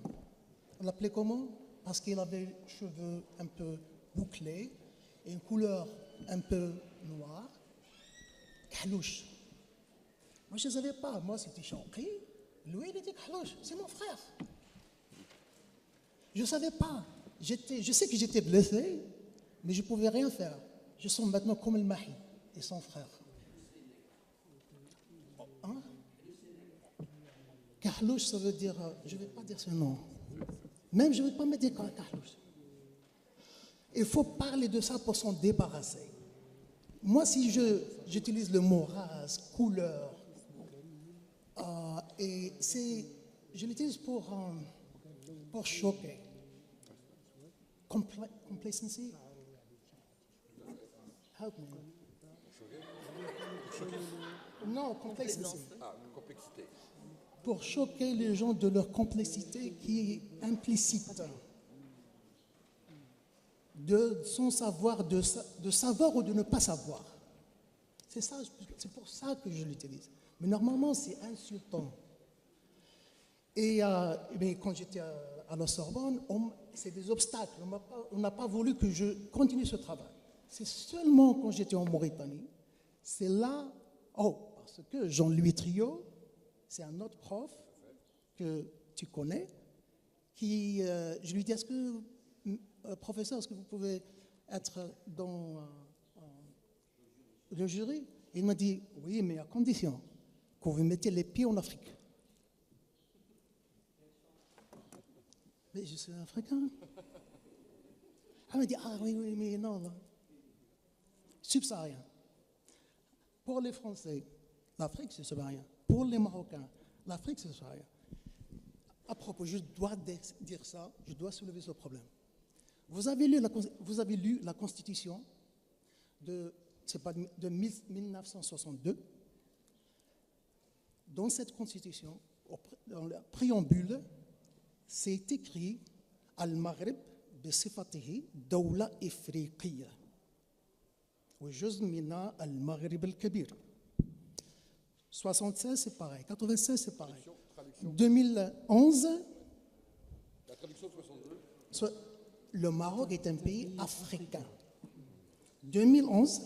On l'appelait comment? Parce qu'il avait les cheveux un peu bouclés et une couleur un peu noire. Kahlouche. Moi, je ne savais pas. Moi, c'était Chouki. Lui, il était Kahlouche. C'est mon frère. Je ne savais pas. Je sais que j'étais blessé, mais je ne pouvais rien faire. Je sens maintenant comme le Mahi et son frère. Hein? Kahlouche, ça veut dire... je ne vais pas dire ce nom. Même je ne vais pas me dire Kahlouche. Il faut parler de ça pour s'en débarrasser. Moi, si j'utilise le mot race, couleur, et je l'utilise pour choquer. Complacency? Help me. Non, complacency. Ah, complexité. Pour choquer les gens de leur complexité qui est implicite. De son savoir, de savoir ou de ne pas savoir. C'est pour ça que je l'utilise. Mais normalement, c'est insultant. Et quand j'étais à la Sorbonne, c'est des obstacles. On n'a pas voulu que je continue ce travail. C'est seulement quand j'étais en Mauritanie, c'est là, parce que Jean-Louis Trio, c'est un autre prof que tu connais, je lui dis, professeur, est-ce que vous pouvez être dans le jury? Il m'a dit, oui, mais à condition que vous mettez les pieds en Afrique. Mais je suis africain. Elle m'a dit, oui, mais non. Subsaharien. Pour les Français, l'Afrique, c'est subsaharien. Pour les Marocains, l'Afrique, c'est subsaharien. À propos, je dois dire ça, je dois soulever ce problème. Vous avez lu la Constitution de 1962. Dans cette Constitution, dans le préambule, c'est écrit « Al-Maghrib بصفته دولة إفريقية وجزء من المغرب الكبير ». 76, c'est pareil. 96, c'est pareil. 2011, La traduction de 62. le Maroc est un pays africain. 2011,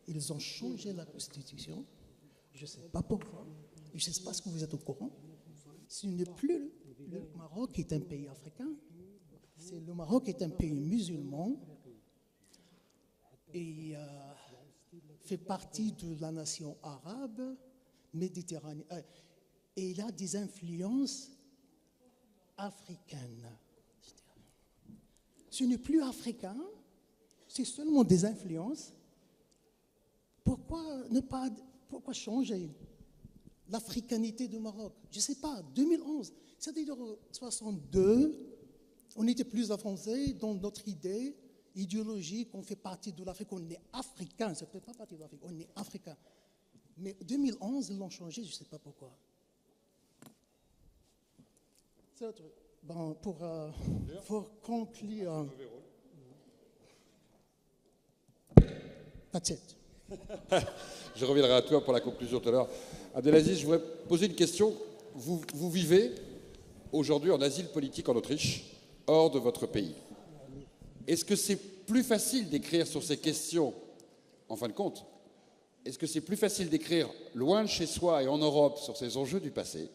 ils ont changé la constitution. Je ne sais pas pourquoi. Je ne sais pas si vous êtes au courant. Ce n'est plus le Maroc qui est un pays africain. Le Maroc est un pays musulman et fait partie de la nation arabe méditerranéenne. Et il a des influences africaines. Ce n'est plus africain, c'est seulement des influences. Pourquoi changer l'africanité du Maroc? Je ne sais pas, 2011, c'est-à-dire 62, on était plus avancé dans notre idée idéologique, on fait partie de l'Afrique, on est africain, ça ne fait pas partie de l'Afrique, on est africain. Mais 2011, ils l'ont changé, je ne sais pas pourquoi. C'est autre. Bon, pour conclure. That's it. Je reviendrai à toi pour la conclusion tout à l'heure. Abdelaziz, je voudrais poser une question. Vous vivez aujourd'hui en asile politique en Autriche, hors de votre pays. Est-ce que c'est plus facile d'écrire sur ces questions, en fin de compte? Est-ce que c'est plus facile d'écrire loin de chez soi et en Europe sur ces enjeux du passé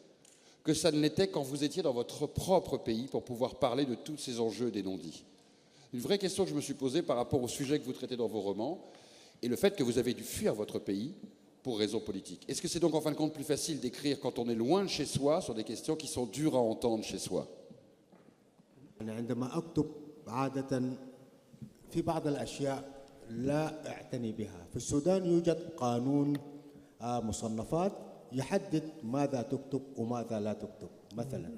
que ça ne l'était quand vous étiez dans votre propre pays pour pouvoir parler de tous ces enjeux des non-dits? Une vraie question que je me suis posée par rapport au sujet que vous traitez dans vos romans et le fait que vous avez dû fuir votre pays pour raisons politiques. Est-ce que c'est donc en fin de compte plus facile d'écrire quand on est loin de chez soi sur des questions qui sont dures à entendre chez soi? عندما أكتب عادة في بعض الأشياء لا أعتني بها. في السودان يوجد قانون مصنفات يحدد ماذا تكتب وماذا لا تكتب مثلا.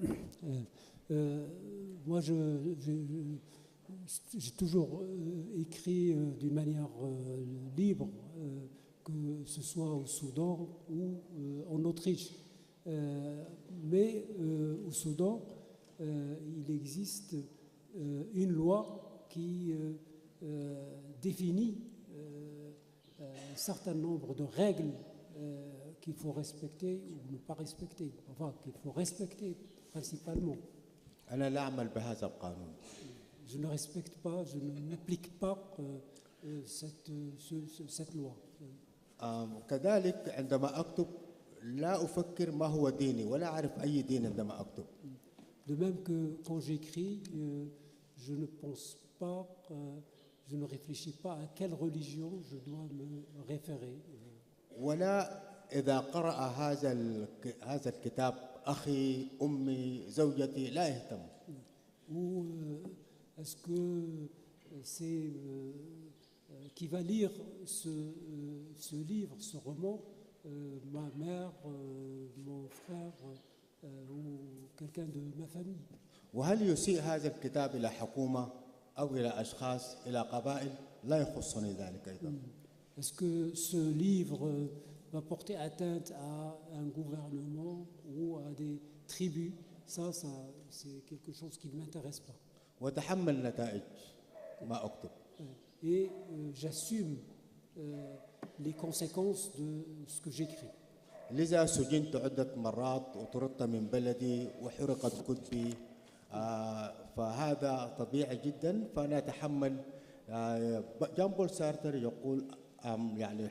Moi, j'ai toujours écrit d'une manière libre, que ce soit au Soudan ou en Autriche. Mais au Soudan, il existe une loi qui définit un certain nombre de règles qu'il faut respecter ou ne pas respecter, enfin qu'il faut respecter principalement. أنا لا أعمل بهذا القانون. Je ne respecte pas, je n'applique pas cette loi. كذلك عندما أكتب لا أفكر ما هو ديني ولا أعرف أي دين عندما أكتب. De même que quand j'écris, je ne pense pas, je ne réfléchis pas à quelle religion je dois me référer. ولا إذا قرأ هذا الكتاب أخي أمي زوجتي لا يهتم. Ou est-ce que c'est qui va lire ce livre, ce roman, ma mère, mon frère ou quelqu'un de ma famille? وهل يسيء هذا الكتاب إلى حكومة أو إلى أشخاص إلى قبائل لا يخصني ذلك أيضا. Est-ce que ce livre va porter atteinte à un gouvernement ou à des tribus? Ça c'est quelque chose qui ne m'intéresse pas. وتحمل نتائج ما أكتب. Et j'assume les conséquences de ce que j'écris. لذا سجنت عدة مرات وطردت من بلدي وحرقت كتبي فهذا طبيعي جدا فأنا أتحمل. جان بول سارتر يقول يعني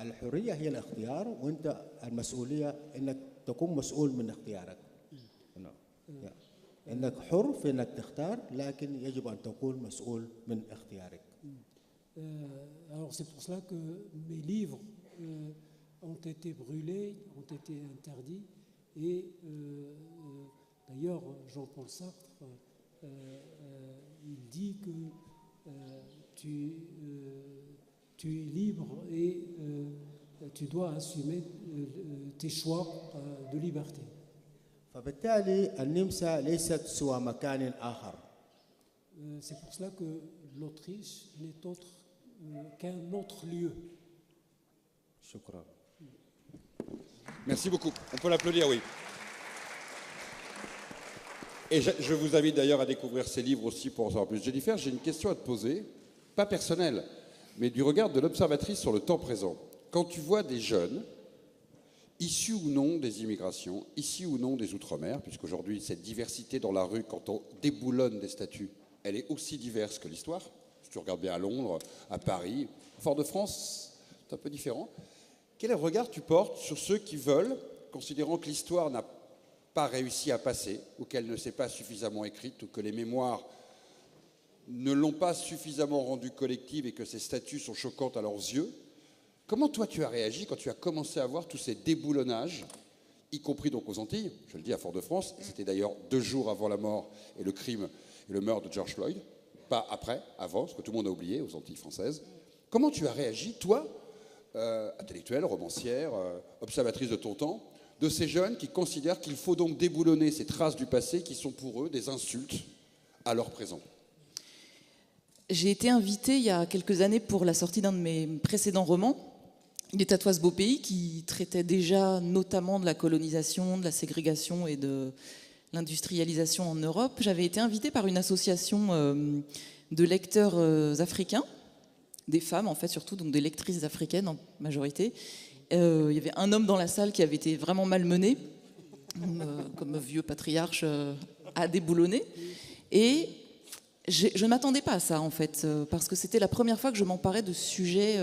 الحرية هي الاختيار وأنت المسؤولية أنك تكون مسؤول من اختيارك. أنك حر في أنك تختار لكن يجب أن تكون مسؤول من اختيارك. Alors c'est pour cela que mes livres ont été brûlés, ont été interdits et d'ailleurs Jean-Paul Sartre il dit que tu es libre et tu dois assumer tes choix de liberté. فبالتالي النمسا ليست سوى مكان آخر. C'est pour cela que l'Autriche n'est autre qu'un autre lieu. شكرا. Merci beaucoup. On peut l'applaudir, oui. Et je vous invite d'ailleurs à découvrir ces livres aussi pour en savoir plus. Jennifer, j'ai une question à te poser, pas personnelle, mais du regard de l'observatrice sur le temps présent. Quand tu vois des jeunes, issus ou non des immigrations, issus ou non des Outre-mer, puisqu'aujourd'hui, cette diversité dans la rue, quand on déboulonne des statues, elle est aussi diverse que l'histoire. Si tu regardes bien à Londres, à Paris, Fort-de-France, c'est un peu différent. Quel regard tu portes sur ceux qui veulent, considérant que l'histoire n'a pas réussi à passer, ou qu'elle ne s'est pas suffisamment écrite, ou que les mémoires ne l'ont pas suffisamment rendue collective et que ces statues sont choquantes à leurs yeux? Comment toi tu as réagi quand tu as commencé à voir tous ces déboulonnages, y compris donc aux Antilles, je le dis à Fort-de-France, c'était d'ailleurs 2 jours avant la mort et le crime et le meurtre de George Floyd, pas après, avant, ce que tout le monde a oublié aux Antilles françaises. Comment tu as réagi, toi, intellectuelle, romancière, observatrice de ton temps, de ces jeunes qui considèrent qu'il faut donc déboulonner ces traces du passé qui sont pour eux des insultes à leur présent? J'ai été invitée il y a quelques années pour la sortie d'un de mes précédents romans Il est à toi ce beau pays qui traitait déjà notamment de la colonisation, de la ségrégation et de l'industrialisation en Europe. J'avais été invitée par une association de lecteurs africains, des femmes en fait surtout, donc des lectrices africaines en majorité. Il y avait un homme dans la salle qui avait été vraiment malmené, comme vieux patriarche à déboulonner. Et je ne m'attendais pas à ça en fait, parce que c'était la première fois que je m'emparais de sujets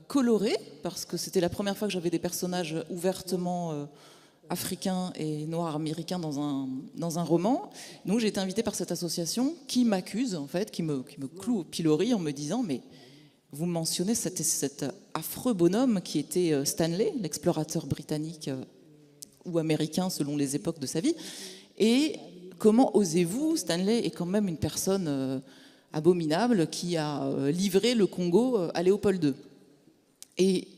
colorés, parce que c'était la première fois que j'avais des personnages ouvertement africains et noirs américains dans un roman. Donc j'ai été invitée par cette association qui m'accuse en fait, qui me cloue au pilori en me disant mais vous mentionnez cet affreux bonhomme qui était Stanley, l'explorateur britannique ou américain selon les époques de sa vie, et comment osez-vous, Stanley est quand même une personne abominable qui a livré le Congo à Léopold II. Et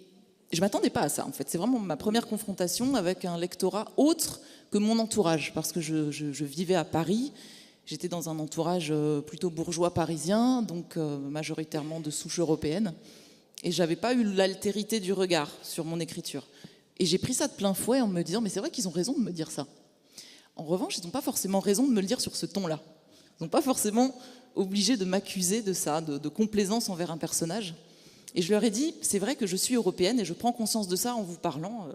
je ne m'attendais pas à ça, en fait. C'est vraiment ma première confrontation avec un lectorat autre que mon entourage, parce que je vivais à Paris, j'étais dans un entourage plutôt bourgeois parisien, donc majoritairement de souche européenne, et je n'avais pas eu l'altérité du regard sur mon écriture. Et j'ai pris ça de plein fouet en me disant, mais c'est vrai qu'ils ont raison de me dire ça. En revanche, ils n'ont pas forcément raison de me le dire sur ce ton-là. Ils n'ont pas forcément obligé de m'accuser de ça, de complaisance envers un personnage. Et je leur ai dit, c'est vrai que je suis européenne et je prends conscience de ça en vous parlant.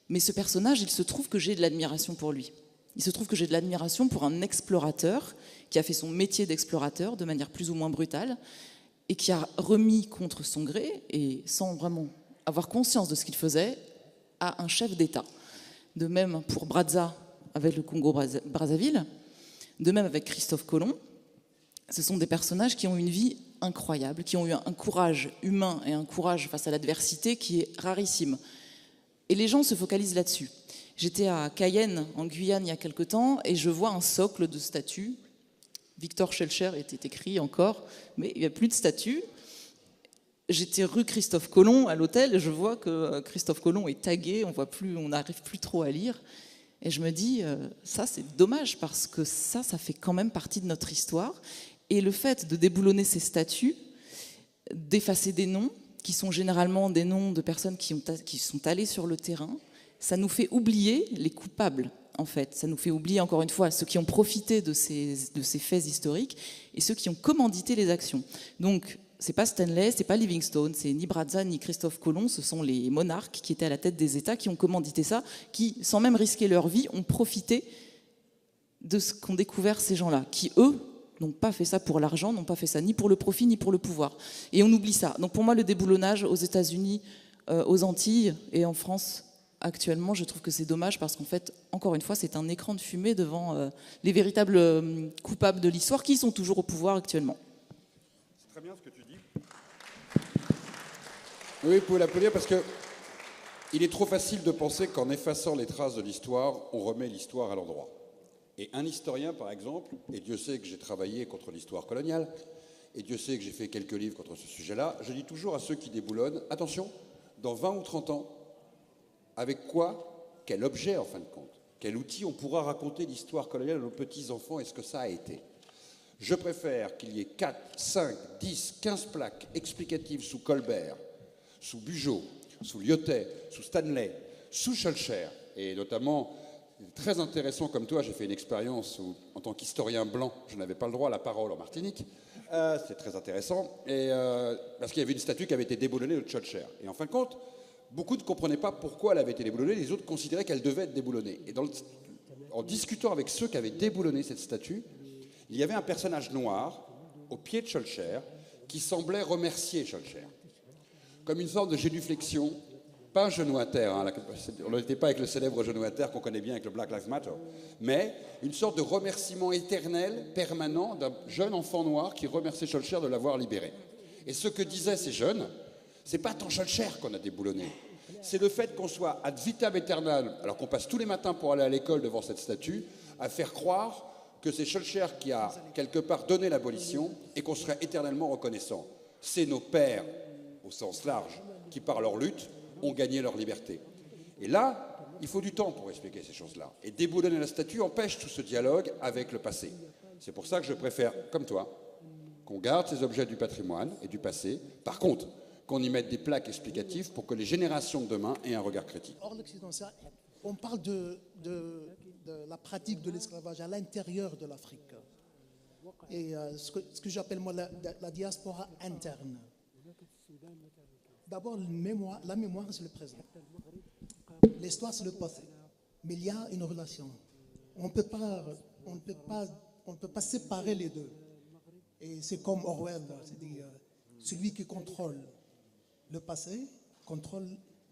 Mais ce personnage, il se trouve que j'ai de l'admiration pour lui. Il se trouve que j'ai de l'admiration pour un explorateur qui a fait son métier d'explorateur de manière plus ou moins brutale et qui a remis contre son gré, et sans vraiment avoir conscience de ce qu'il faisait, à un chef d'État. De même pour Brazza avec le Congo-Brazzaville, de même avec Christophe Colomb. Ce sont des personnages qui ont une vie incroyable, qui ont eu un courage humain et un courage face à l'adversité qui est rarissime. Et les gens se focalisent là-dessus. J'étais à Cayenne, en Guyane, il y a quelque temps, et je vois un socle de statues. Victor Schellcher était écrit encore, mais il n'y a plus de statues. J'étais rue Christophe Colomb à l'hôtel, et je vois que Christophe Colomb est tagué, on n'arrive plus trop à lire. Et je me dis, ça c'est dommage, parce que ça fait quand même partie de notre histoire. Et le fait de déboulonner ces statues, d'effacer des noms, qui sont généralement des noms de personnes qui sont allées sur le terrain, ça nous fait oublier les coupables, en fait. Ça nous fait oublier, encore une fois, ceux qui ont profité de ces faits historiques et ceux qui ont commandité les actions. Donc, c'est pas Stanley, c'est pas Livingstone, c'est ni Brazza ni Christophe Colomb, ce sont les monarques qui étaient à la tête des États, qui ont commandité ça, qui, sans même risquer leur vie, ont profité de ce qu'ont découvert ces gens-là, qui, eux, n'ont pas fait ça pour l'argent, n'ont pas fait ça ni pour le profit, ni pour le pouvoir. Et on oublie ça. Donc pour moi, le déboulonnage aux États-Unis, aux Antilles et en France, actuellement, je trouve que c'est dommage parce qu'en fait, encore une fois, c'est un écran de fumée devant les véritables coupables de l'histoire qui sont toujours au pouvoir actuellement. C'est très bien ce que tu dis. Oui, vous pouvez l'applaudir parce que il est trop facile de penser qu'en effaçant les traces de l'histoire, on remet l'histoire à l'endroit. Et un historien, par exemple, et Dieu sait que j'ai travaillé contre l'histoire coloniale, et Dieu sait que j'ai fait quelques livres contre ce sujet-là, je dis toujours à ceux qui déboulonnent, attention, dans 20 ou 30 ans, avec quoi, quel objet en fin de compte, quel outil on pourra raconter l'histoire coloniale à nos petits-enfants et ce que ça a été. Je préfère qu'il y ait 4, 5, 10, 15 plaques explicatives sous Colbert, sous Bugeaud, sous Lyotet, sous Stanley, sous Schellcher, et notamment... Très intéressant comme toi, j'ai fait une expérience où, en tant qu'historien blanc, je n'avais pas le droit à la parole en Martinique. C'était très intéressant, parce qu'il y avait une statue qui avait été déboulonnée de Schellcher. Et en fin de compte, beaucoup ne comprenaient pas pourquoi elle avait été déboulonnée, les autres considéraient qu'elle devait être déboulonnée. Et en discutant avec ceux qui avaient déboulonné cette statue, il y avait un personnage noir, au pied de Schellcher, qui semblait remercier Schellcher. Comme une sorte de génuflexion. Pas un genou à terre, hein, on n'était pas avec le célèbre genou à terre qu'on connaît bien avec le Black Lives Matter, mais une sorte de remerciement éternel, permanent, d'un jeune enfant noir qui remerciait Schellcher de l'avoir libéré. Et ce que disaient ces jeunes, c'est pas tant Schellcher qu'on a déboulonné, c'est le fait qu'on soit ad vitam aeternam, alors qu'on passe tous les matins pour aller à l'école devant cette statue, à faire croire que c'est Schellcher qui a quelque part donné l'abolition et qu'on serait éternellement reconnaissant. C'est nos pères, au sens large, qui par leur lutte, ont gagné leur liberté. Et là, il faut du temps pour expliquer ces choses-là. Et déboulonner la statue empêche tout ce dialogue avec le passé. C'est pour ça que je préfère, comme toi, qu'on garde ces objets du patrimoine et du passé. Par contre, qu'on y mette des plaques explicatives pour que les générations de demain aient un regard critique. Hors l'Occident, on parle de la pratique de l'esclavage à l'intérieur de l'Afrique. Et ce que j'appelle moi la diaspora interne. D'abord, la mémoire, c'est le présent. L'histoire, c'est le passé. Mais il y a une relation. On ne peut pas séparer les deux. Et c'est comme Orwell, c'est-à-dire celui qui contrôle le passé, contrôle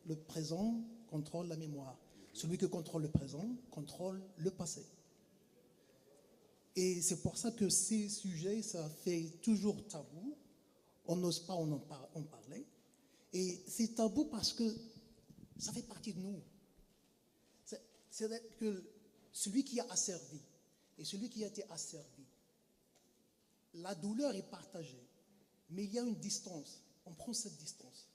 le présent, contrôle la mémoire. Celui qui contrôle le présent, contrôle le passé. Et c'est pour ça que ces sujets, ça fait toujours tabou. On n'ose pas en parler. Et c'est tabou parce que ça fait partie de nous. C'est-à-dire que celui qui a asservi et celui qui a été asservi, la douleur est partagée. Mais il y a une distance. On prend cette distance.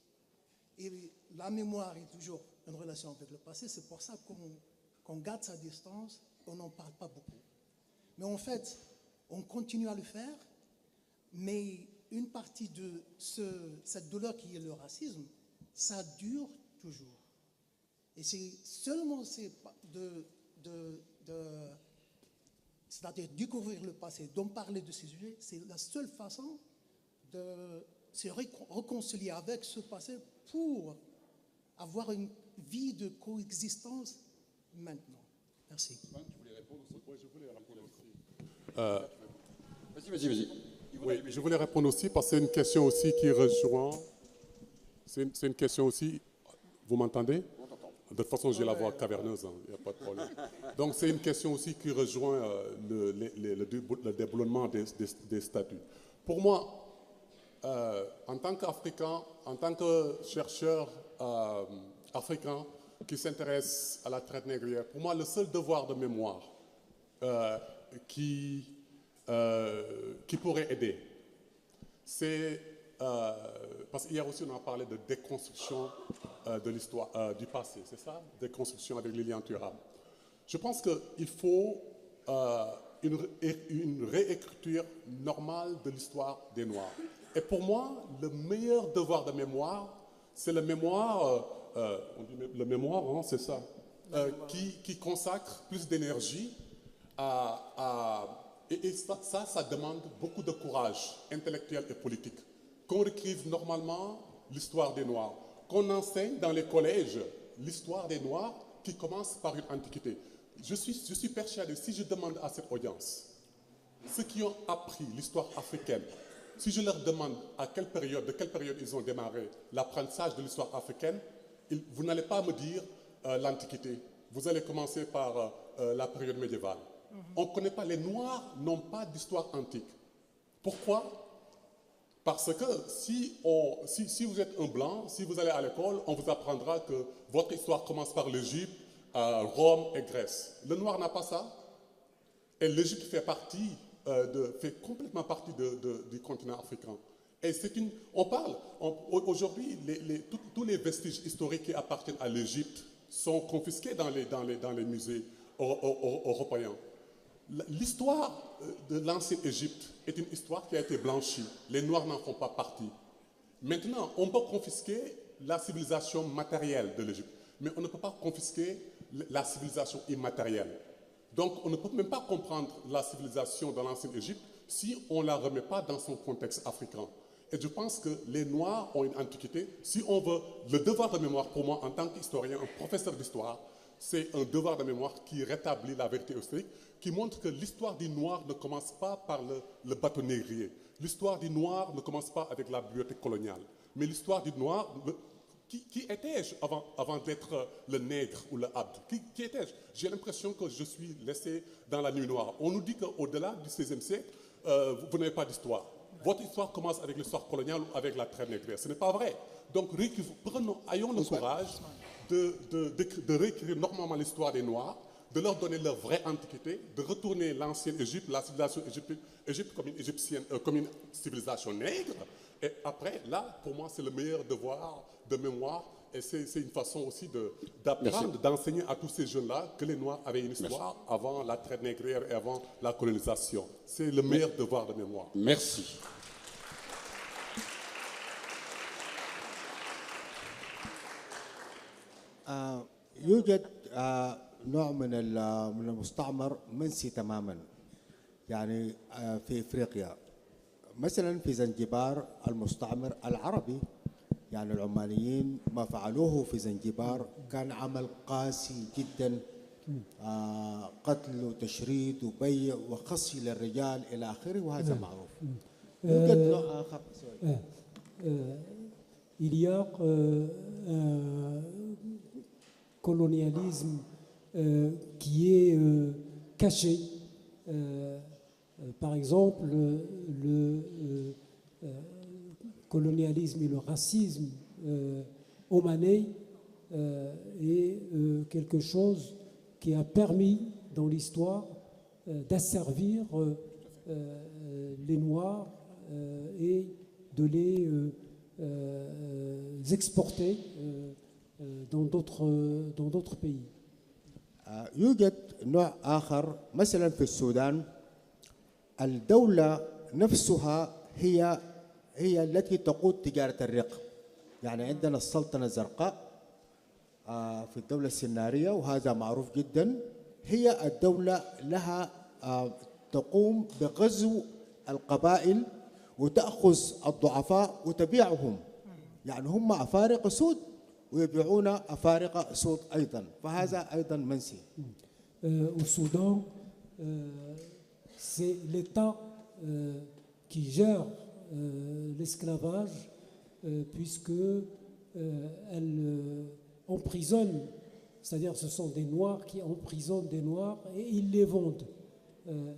Et la mémoire est toujours une relation avec le passé. C'est pour ça qu'on garde sa distance, on n'en parle pas beaucoup. Mais en fait, on continue à le faire, mais une partie de cette douleur qui est le racisme, ça dure toujours. Et c'est seulement c'est-à-dire découvrir le passé, d'en parler de ces sujets, c'est la seule façon de se réconcilier avec ce passé pour avoir une vie de coexistence maintenant. Merci. Je voulais répondre aussi. Vas-y. Oui, je voulais répondre aussi parce que c'est une question aussi qui rejoint. C'est une question aussi. Vous m'entendez? De toute façon, j'ai la voix caverneuse, il n'y a pas de problème. Donc, c'est une question aussi qui rejoint le déboulonnement des statuts. Pour moi, en tant qu'Africain, en tant que chercheur africain qui s'intéresse à la traite négrière, pour moi, le seul devoir de mémoire qui pourrait aider, c'est, parce qu'hier aussi on a parlé de déconstruction de l'histoire, du passé, c'est ça? Déconstruction avec Lilian Thuram. Je pense qu'il faut une réécriture normale de l'histoire des Noirs. Et pour moi, le meilleur devoir de mémoire, c'est le mémoire, on dit le mémoire, hein, c'est ça, qui consacre plus d'énergie et ça demande beaucoup de courage intellectuel et politique. Qu'on écrive normalement l'histoire des Noirs, qu'on enseigne dans les collèges l'histoire des Noirs qui commence par une antiquité. Je suis persuadé, si je demande à cette audience, ceux qui ont appris l'histoire africaine, si je leur demande de quelle période ils ont démarré l'apprentissage de l'histoire africaine, vous n'allez pas me dire l'Antiquité. Vous allez commencer par la période médiévale. On ne connaît pas, les Noirs n'ont pas d'histoire antique. Pourquoi? Parce que si vous êtes un blanc, si vous allez à l'école, on vous apprendra que votre histoire commence par l'Égypte, Rome et Grèce. Le Noir n'a pas ça. Et l'Égypte fait complètement partie du continent africain. Et aujourd'hui, tous les vestiges historiques qui appartiennent à l'Égypte sont confisqués dans les musées européens. L'histoire de l'ancienne Égypte est une histoire qui a été blanchie. Les Noirs n'en font pas partie. Maintenant, on peut confisquer la civilisation matérielle de l'Égypte, mais on ne peut pas confisquer la civilisation immatérielle. Donc, on ne peut même pas comprendre la civilisation dans l'ancienne Égypte si on ne la remet pas dans son contexte africain. Et je pense que les Noirs ont une antiquité. Si on veut, le devoir de mémoire pour moi, en tant qu'historien, un professeur d'histoire, c'est un devoir de mémoire qui rétablit la vérité historique, qui montre que l'histoire du Noir ne commence pas par le bateau négrier. L'histoire du Noir ne commence pas avec la bibliothèque coloniale. Mais l'histoire du Noir, qui étais-je avant d'être le nègre ou le abd? Qui étais-je? J'ai l'impression que je suis laissé dans la nuit noire. On nous dit qu'au-delà du XVIe siècle, vous n'avez pas d'histoire. Votre histoire commence avec l'histoire coloniale ou avec la traite négrière. Ce n'est pas vrai. Donc, ayons le courage de réécrire normalement l'histoire des Noirs, de leur donner leur vraie antiquité, de retourner l'ancienne Égypte, la civilisation Égypte comme une civilisation nègre. Et après, là, pour moi, c'est le meilleur devoir de mémoire. Et c'est une façon aussi d'apprendre, d'enseigner à tous ces jeunes-là que les Noirs avaient une histoire avant la traite négrière et avant la colonisation. C'est le meilleur devoir de mémoire. Merci. يوجد نوع من المستعمر منسي تماما، يعني في افريقيا مثلا في زنجبار المستعمر العربي، يعني العمانيين ما فعلوه في زنجبار كان عمل قاسي جدا، قتل وتشريد وبيع وخصي للرجال الى اخره، وهذا معروف. يوجد نوع اخر. Il y a un colonialisme qui est caché. Par exemple, le colonialisme et le racisme omanais est quelque chose qui a permis dans l'histoire d'asservir les Noirs et de les exporter dans d'autres pays. يوجد نوع آخر مثلا في السودان، الدولة نفسها هي التي تقود تجارة الرق. يعني عندنا السلطنة الزرقاء في الدولة السنارية، وهذا معروف جدا. هي الدولة لها تقوم بغزو القبائل وتأخذ الضعفاء وتبيعهم، يعني هم أفارقة سود ويبيعون أفارقة سود أيضا، فهذا أيضا منسي. Au Soudan, c'est l'État qui gère l'esclavage, puisque elle emprisonne, c'est-à-dire ce sont des Noirs qui emprisonnent des Noirs et ils les vendent.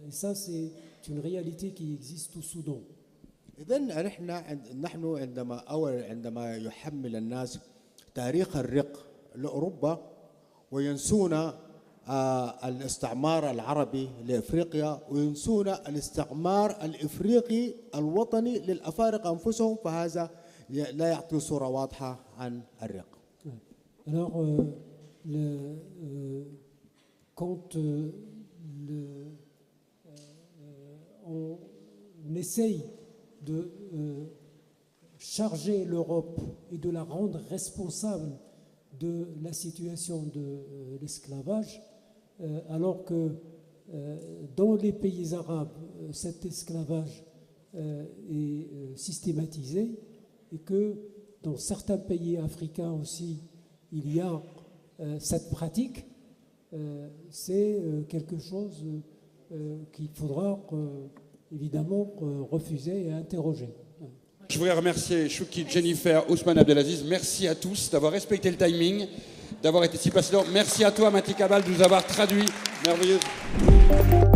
Et ça, c'est une réalité qui existe au Soudan. إذن نحن عندما يحمل الناس تاريخ الرق لأوروبا وينسون الاستعمار العربي لإفريقيا وينسون الاستعمار الإفريقي الوطني للأفارقة أنفسهم، فهذا لا يعطي صورة واضحة عن الرق. Alors, quand on essaye de charger l'Europe et de la rendre responsable de la situation de l'esclavage, alors que dans les pays arabes, cet esclavage est systématisé et que dans certains pays africains aussi, il y a cette pratique, c'est quelque chose qu'il faudra évidemment refuser et interroger. Je voudrais remercier Chouki, Jennifer, Ousmane Abdelaziz. Merci à tous d'avoir respecté le timing, d'avoir été si passionnants. Merci à toi, Mati Kabal, de nous avoir traduit merveilleusement.